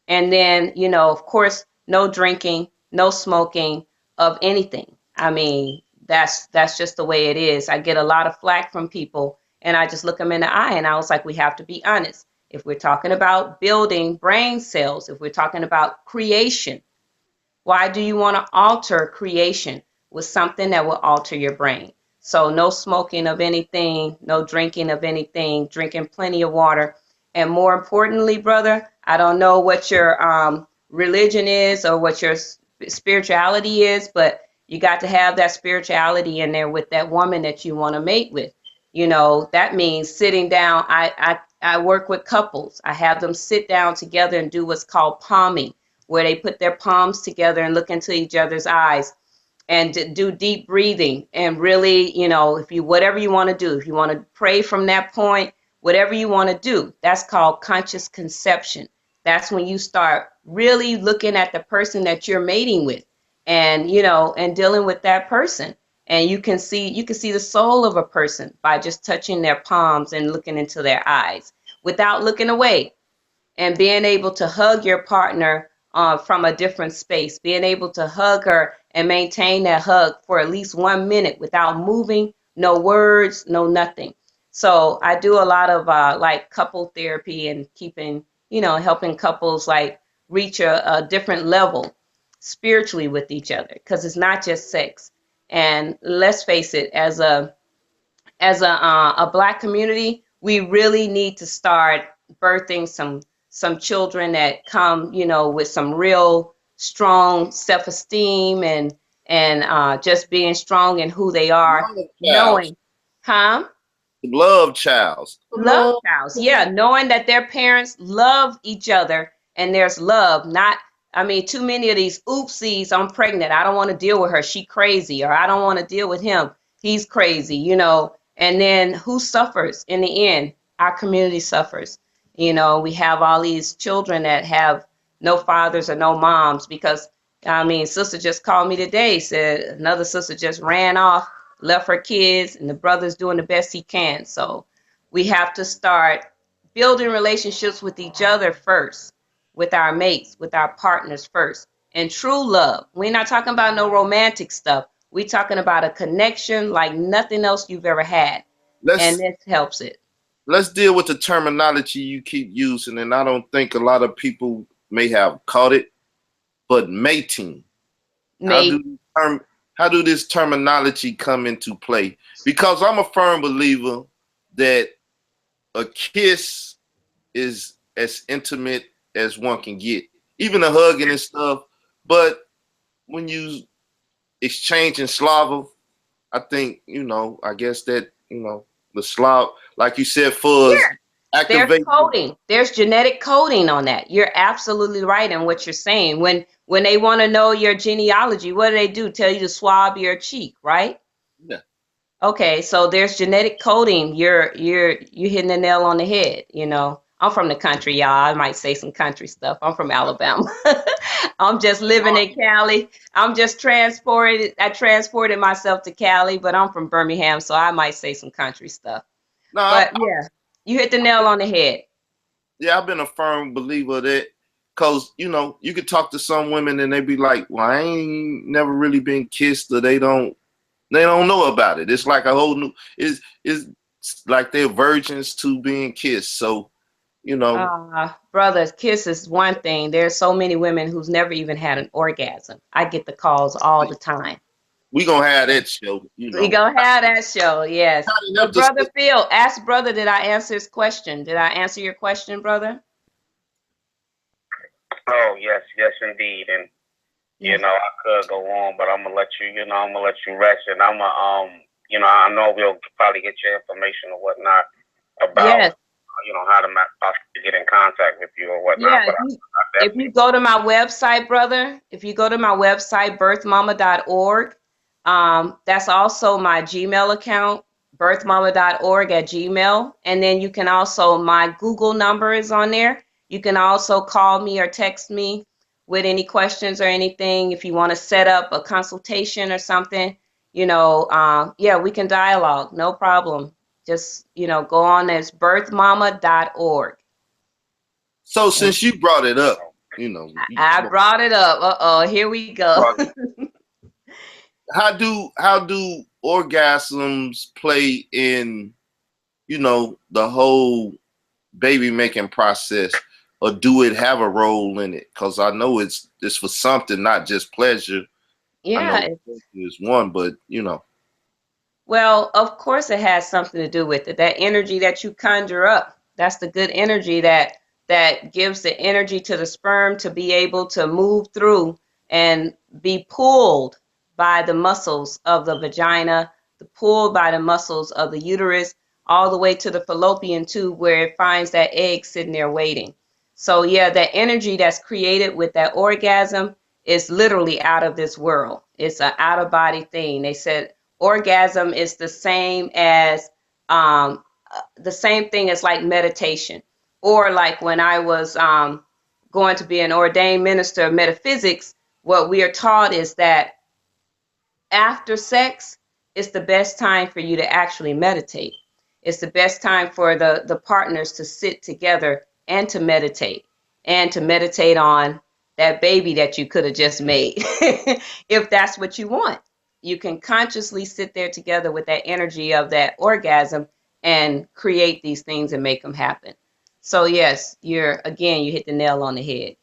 And then, of course, no drinking, no smoking of anything. I mean, that's just the way it is. I get a lot of flack from people, and I just look them in the eye, and I was like, we have to be honest. If we're talking about building brain cells, if we're talking about creation, why do you want to alter creation with something that will alter your brain? So no smoking of anything, no drinking of anything, drinking plenty of water. And more importantly, brother, I don't know what your religion is or what your spirituality is, but you got to have that spirituality in there with that woman that you want to mate with. That means sitting down. I work with couples. I have them sit down together and do what's called palming, where they put their palms together and look into each other's eyes and do deep breathing. And really, whatever you want to do, if you want to pray from that point, whatever you want to do, that's called conscious conception. That's when you start really looking at the person that you're mating with, and and dealing with that person. And you can see the soul of a person by just touching their palms and looking into their eyes without looking away, and being able to hug your partner from a different space, being able to hug her and maintain that hug for at least 1 minute without moving, no words, no nothing. So I do a lot of like couple therapy and helping couples like reach a different level spiritually with each other, because it's not just sex. And let's face it, as a Black community, we really need to start birthing some children that come, with some real strong self-esteem and just being strong in who they are, knowing, love childs. Love childs, yeah, knowing that their parents love each other and there's love, not. I mean, too many of these oopsies, I'm pregnant, I don't want to deal with her, she crazy, or I don't want to deal with him, he's crazy, and then who suffers in the end? Our community suffers. We have all these children that have no fathers or no moms, because, sister just called me today, said another sister just ran off, left her kids, and the brother's doing the best he can. So we have to start building relationships with each other first, with our mates, with our partners first, and true love. We're not talking about no romantic stuff. We're talking about a connection like nothing else you've ever had. And this helps it. Let's deal with the terminology you keep using, and I don't think a lot of people may have caught it, but mating. How do this terminology come into play? Because I'm a firm believer that a kiss is as intimate as one can get, even a hugging and stuff. But when you exchanging slava, I think, I guess that, the Slav, like you said, fuzz, activate. There's coding. There's genetic coding on that. You're absolutely right in what you're saying. When they want to know your genealogy, what do? Tell you to swab your cheek, right? Yeah. Okay, so there's genetic coding. You're hitting the nail on the head. I'm from the country, y'all. I might say some country stuff. I'm from Alabama. I'm just living in Cali. I'm just transported. I transported myself to Cali, but I'm from Birmingham, so I might say some country stuff. No, But yeah, you hit the nail on the head. yeah, I've been a firm believer that, cause you know, you could talk to some women and they be like, "Well, I ain't never really been kissed," or they don't know about it. It's like a whole new. It's like they're virgins to being kissed. So, you know, Brothers, kiss is one thing. There's so many women who's never even had an orgasm. I get the calls all the time. we gonna have that show. You We know, gonna have that show, yes. Signing But up to- Brother Phil, ask brother, did I answer his question? Did I answer your question, brother? Oh, yes, indeed. And, you know, I could go on, but I'm going to let you, I'm going to let you rest. And I'm going to, I know we'll probably get your information or whatnot about, how to possibly get in contact with you or whatnot. Yeah, if you go to my website, brother, if you go to my website, birthmama.org, that's also my Gmail account, birthmama.org@gmail. And then you can also, my Google number is on there. You can also call me or text me with any questions or anything. If you want to set up a consultation or something, we can dialogue, no problem. Just, go on as birthmama.org. So since you brought it up, I brought it up. Here we go. How do orgasms play in, the whole baby making process, or do it have a role in it? Because I know it's for something, not just pleasure. Yeah, it's one, but Well, of course it has something to do with it. That energy that you conjure up, that's the good energy that gives the energy to the sperm to be able to move through and be pulled by the muscles of the vagina, pulled by the muscles of the uterus, all the way to the fallopian tube where it finds that egg sitting there waiting. So yeah, that energy that's created with that orgasm is literally out of this world. It's an out of body thing. They said orgasm is the same as like meditation, or like when I was going to be an ordained minister of metaphysics, what we are taught is that after sex is the best time for you to actually meditate. It's the best time for the partners to sit together and to meditate on that baby that you could have just made. If that's what you want, you can consciously sit there together with that energy of that orgasm and create these things and make them happen. So yes, you hit the nail on the head.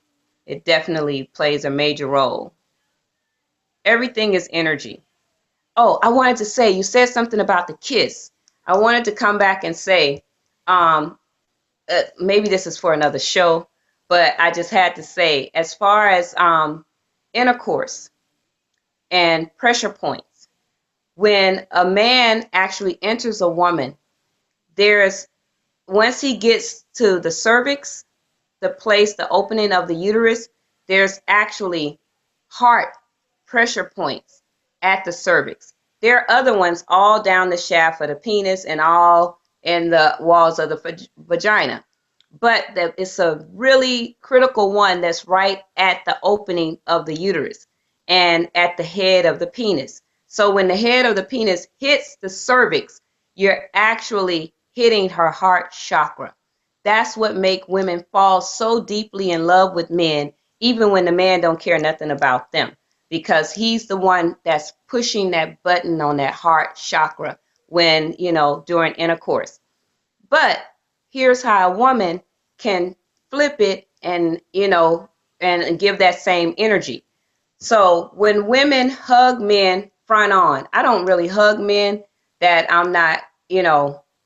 It definitely plays a major role. Everything is energy. Oh, I wanted to say, you said something about the kiss. I wanted to come back and say, maybe this is for another show, but I just had to say, as far as intercourse and pressure points, when a man actually enters a woman, once he gets to the cervix, the opening of the uterus, there's actually heart pressure points at the cervix. There are other ones all down the shaft of the penis and all in the walls of the vagina. But it's a really critical one that's right at the opening of the uterus and at the head of the penis. So when the head of the penis hits the cervix, you're actually hitting her heart chakra. That's what make women fall so deeply in love with men, even when the man don't care nothing about them, because he's the one that's pushing that button on that heart chakra when, during intercourse. But here's how a woman can flip it and, and give that same energy. So when women hug men front on, I don't really hug men that I'm not,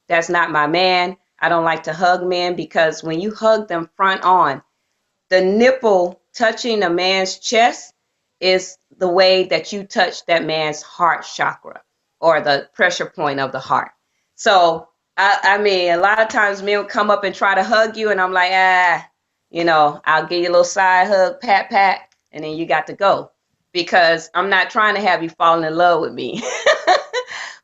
that's not my man. I don't like to hug men, because when you hug them front on, the nipple touching a man's chest is the way that you touch that man's heart chakra, or the pressure point of the heart. So, I mean, a lot of times men will come up and try to hug you, and I'm like, I'll give you a little side hug, pat, pat, and then you got to go, because I'm not trying to have you fall in love with me.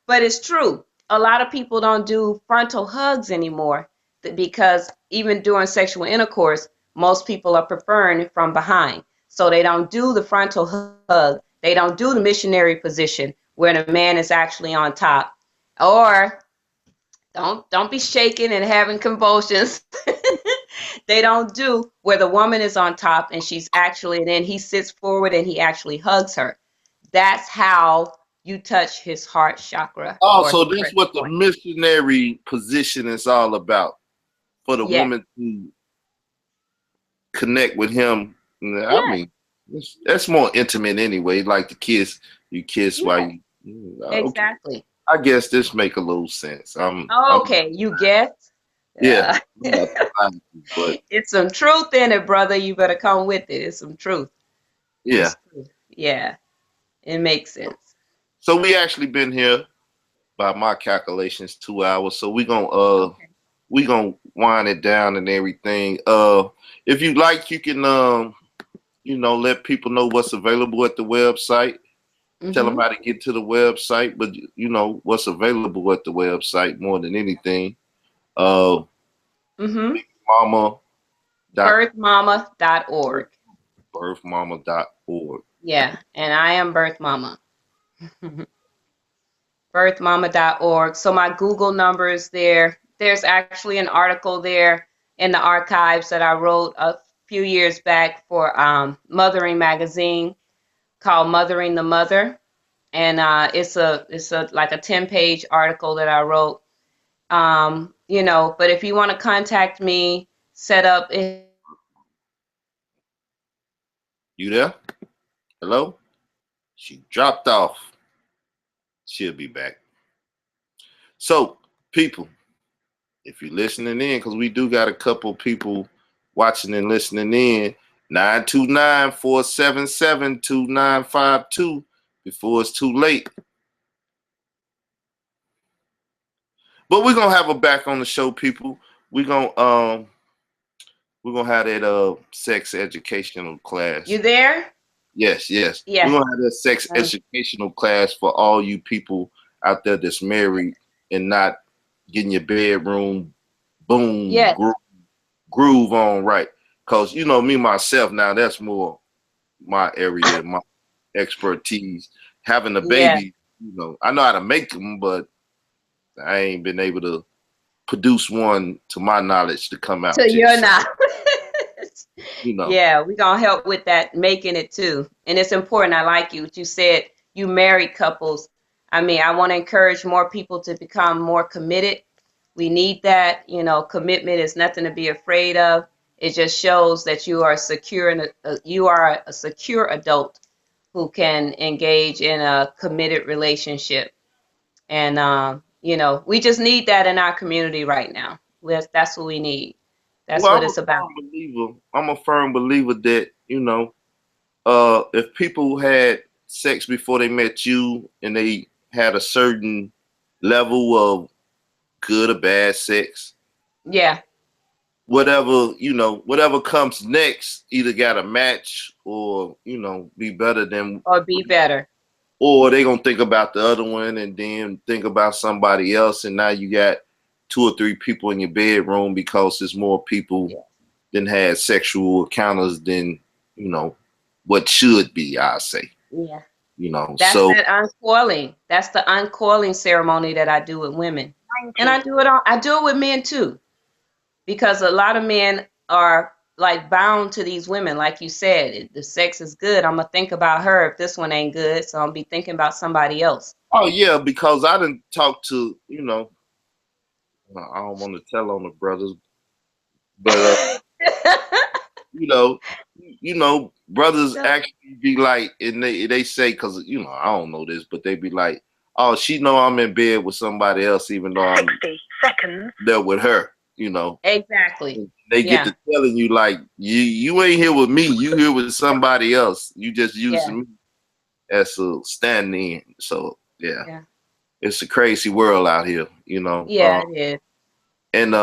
But it's true. A lot of people don't do frontal hugs anymore. because even during sexual intercourse, most people are preferring it from behind. So they don't do the frontal hug. They don't do the missionary position where the man is actually on top. Or don't be shaking and having convulsions. They don't do where the woman is on top and she's actually, and then he sits forward and he actually hugs her. That's how you touch his heart chakra. Oh, Or so that's what the missionary position is all about, for the woman to connect with him. I mean, that's more intimate anyway. Like the kiss, you kiss while you. Exactly. Okay. I guess this make a little sense. Okay, you get. Yeah. But it's some truth in it, brother. You better come with it. It's some truth. Yeah. Yeah. It makes sense. So we actually been here, by my calculations, 2 hours. So we gonna wind it down and everything. If you like, you can let people know what's available at the website. Tell them how to get to the website, but what's available at the website more than anything. Mama. Birthmama.org. Birthmama.org. Yeah, and I am Birth Mama. Birthmama.org. So my Google number is there. There's actually an article there in the archives that I wrote a few years back for Mothering magazine called Mothering the Mother. And it's a like a 10-page article that I wrote. But if you want to contact me, set up. You there? Hello? She dropped off. She'll be back. So, people, if you're listening in, because we do got a couple people watching and listening in, 929-477-2952 before it's too late. But we're gonna have her back on the show, people. We're gonna have that sex educational class. You there? Yes. We're gonna have that sex educational class for all you people out there that's married and not getting your bedroom groove on right. Cause me myself now, that's more my area, my expertise. Having a baby, I know how to make them, but I ain't been able to produce one to my knowledge to come out. To your knowledge. Yeah, we're gonna help with that, making it too. And it's important. I like what you said, you married couples. I mean, I want to encourage more people to become more committed. We need that. Commitment is nothing to be afraid of. It just shows that you are secure and you are a secure adult who can engage in a committed relationship. And we just need that in our community right now. That's what we need. That's what it's about. I'm a firm believer that, if people had sex before they met you and they had a certain level of good or bad sex. Yeah. Whatever comes next either got a match or, be better than. Or be better. Or they going to think about the other one and then think about somebody else. And now you got 2 or 3 people in your bedroom because there's more people than had sexual encounters than, what should be, I say. Yeah. That's that uncoiling. That's the uncoiling ceremony that I do with women. And I do it with men too. Because a lot of men are like bound to these women. Like you said, if the sex is good, I'm going to think about her if this one ain't good. So I'll be thinking about somebody else. Oh, yeah, because I didn't talk to, I don't want to tell on the brothers, but, brothers actually be like, and they say, because, I don't know this, but they be like, oh, she know I'm in bed with somebody else, even though I'm 60 seconds there with her, Exactly. They get to telling you like, you ain't here with me, you here with somebody else. You just using me as a stand-in. So it's a crazy world out here, Yeah, it is. And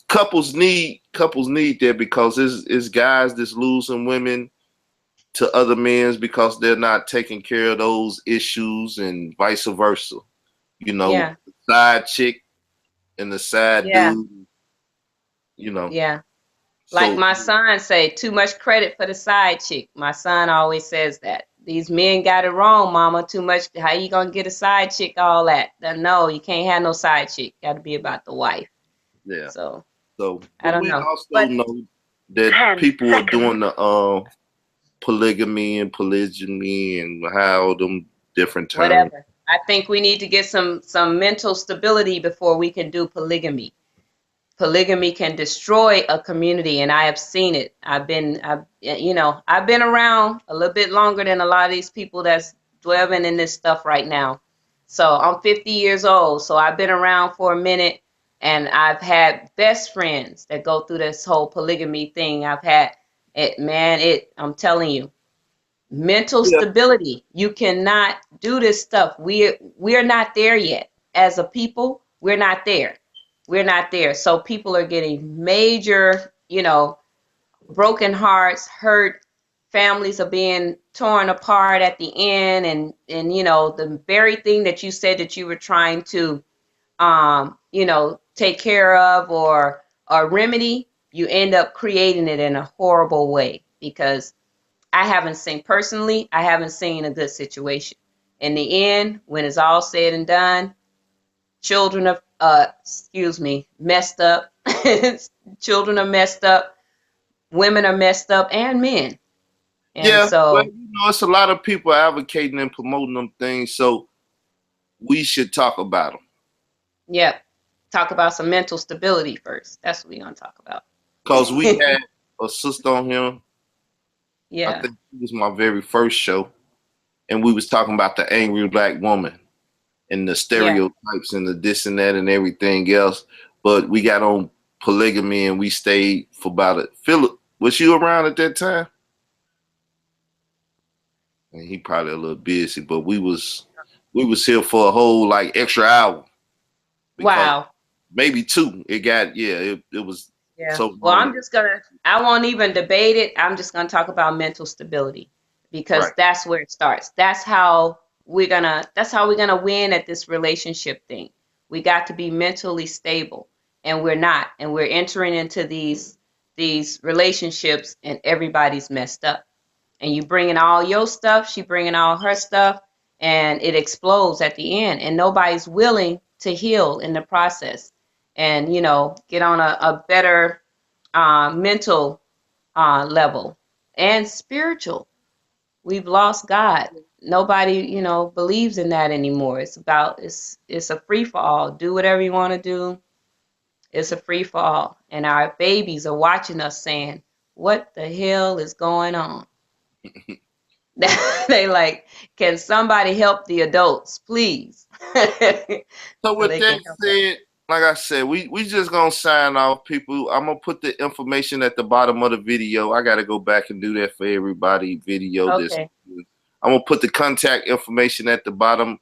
couples need that because it's guys that's losing women to other men because they're not taking care of those issues and vice versa. The side chick and the side dude you know. Yeah. So, Like my son say, too much credit for the side chick. My son always says that. These men got it wrong, mama. Too much. How you gonna get a side chick? All that. No, you can't have no side chick. Got to be about the wife. yeah. So I But don't we know. also But know that people are doing the polygamy and polygyny and how them different terms. whatever. I think we need to get some mental stability before we can do polygamy. Polygamy can destroy a community, and I have seen it. I've been around a little bit longer than a lot of these people that's dwelling in this stuff right now. So I'm 50 years old, so I've been around for a minute, and I've had best friends that go through this whole polygamy thing. I've had it, man. I'm telling you, mental Yeah. stability. You cannot do this stuff. We're not there yet. As a people, we're not there. We're not there. So people are getting major, broken hearts, hurt. Families are being torn apart at the end, and the very thing that you said that you were trying to take care of or remedy, you end up creating it in a horrible way, because I haven't seen a good situation. In the end, when it's all said and done, children are messed up. Children are messed up, women are messed up, and men. And Yeah, well, so, it's a lot of people advocating and promoting them things, so we should talk about them. yeah, talk about some mental stability first. That's what we're gonna talk about. Because we had a sister on here. Yeah. I think it was my very first show, and we was talking about the angry black woman and the stereotypes and the this and that and everything else. But we got on polygamy, and we stayed for about it. Philip, was you around at that time? And he probably a little busy, but we was here for a whole like extra hour. Wow. Maybe two. It was. Yeah. So Well, I won't even debate it. I'm just gonna talk about mental stability, because that's where it starts. That's how we're gonna win at this relationship thing. We got to be mentally stable, and we're not. And we're entering into these relationships, and everybody's messed up. And you bringing all your stuff, she bringing all her stuff, and it explodes at the end. And nobody's willing to heal in the process, and get on a better mental level and spiritual. We've lost God. Nobody believes in that anymore. It's a free for all. Do whatever you want to do. It's a free for all, and our babies are watching us saying, what the hell is going on? They like, can somebody help the adults, please? So with that said, like I said, we just gonna sign off, people. I'm gonna put the information at the bottom of the video. I gotta go back and do that for everybody. Okay. I'm gonna put the contact information at the bottom.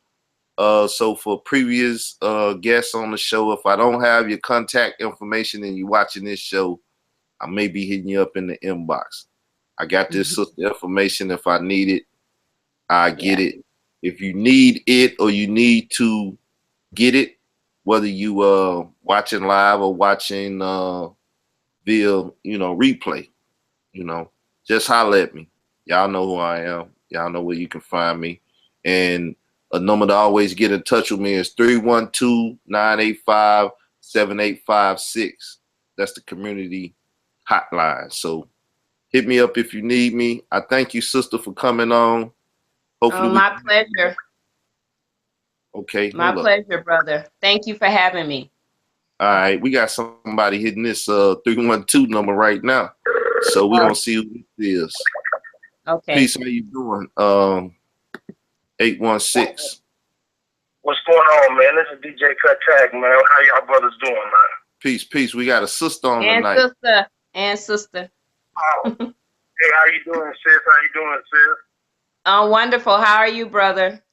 So for previous guests on the show, if I don't have your contact information and you're watching this show, I may be hitting you up in the inbox. I got this sister information. If I need it, I get it. If you need it or you need to get it, whether you watching live or watching via replay, just holler at me. Y'all know who I am. Y'all know where you can find me. And a number to always get in touch with me is 312-985-7856. That's the community hotline. So hit me up if you need me. I thank you, sister, for coming on. Hopefully, my pleasure. Okay. My pleasure, brother. Thank you for having me. All right, we got somebody hitting this 312 number right now, so we're gonna see who it is. Okay. Peace. How you doing? 816. What's going on, man? This is DJ Cut Tag, man. How y'all brothers doing, man? Peace. We got a sister on tonight. Sister. Oh. Hey, how you doing, sis? Sis? Oh, wonderful. How are you, brother?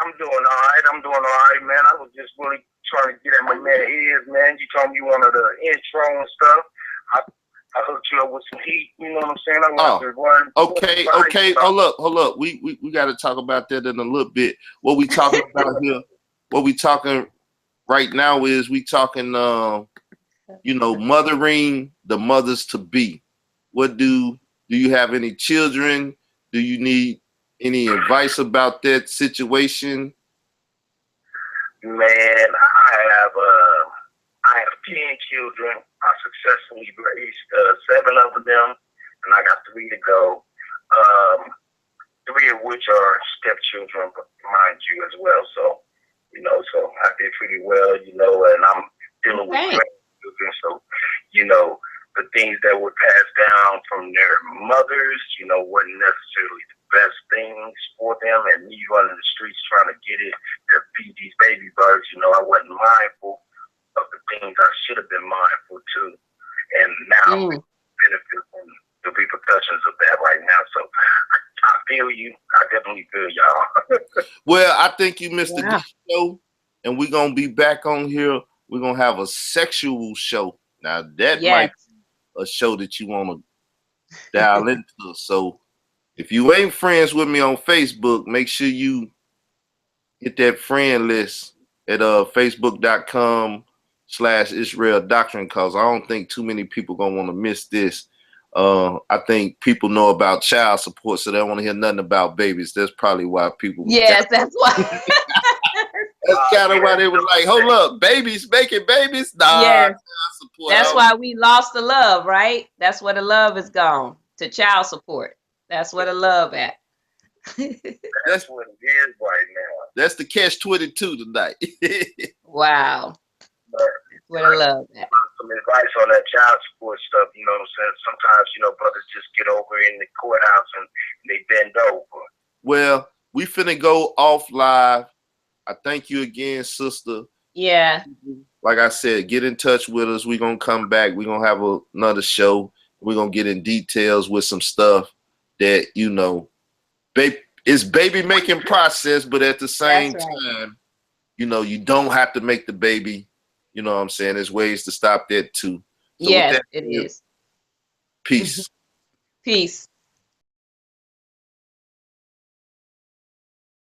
I'm doing all right, man. I was just really trying to get at my man ears, man. You told me you wanted the intro and stuff. I hooked you up with some heat, you know what I'm saying? Okay. Hold up. We got to talk about that in a little bit. What we talking about here? What we talking right now is we talking you know, mothering the mothers to be? What do you have any children? Do you need any advice about that situation? Man, I have 10 children. I successfully raised 7 of them, and I got 3 to go. 3 of which are stepchildren, mind you, as well. So, you know, so I did pretty well, you know, and I'm dealing with grandchildren. So, you know, the things that were passed down from their mothers, you know, wasn't necessarily the best things for them. And me running the streets trying to get it to feed these baby birds, you know, I wasn't mindful of the things I should have been mindful to. And now I'm benefit from the repercussions of that right now. So I feel you. I definitely feel y'all. Well, I think you missed a good show, and we're going to be back on here. We're going to have a sexual show. Now, that might be a show that you want to dial into. So if you ain't friends with me on Facebook, make sure you hit that friend list at facebook.com/Israel Doctrine, because I don't think too many people going to want to miss this. I think people know about child support, so they don't want to hear nothing about babies. That's probably why people. Yes, that's why. That's kind of why they was like, hold up, babies making babies? Nah, yes. child support. That's why we lost the love, right? That's where the love is gone, to child support. That's where the love at. That's what it is right now. That's the catch-22 tonight. Wow. That's where the love at. Some advice on that child support stuff, you know what I'm saying? Sometimes, you know, brothers just get over in the courthouse and they bend over. Well, we finna go off live. I thank you again, sister. Yeah. Like I said, get in touch with us. We're going to come back. We're going to have another show. We're going to get in details with some stuff that, you know, it's baby making process, but at the same time, you know, you don't have to make the baby. You know what I'm saying? There's ways to stop that too. So yes, it is. Peace. Peace.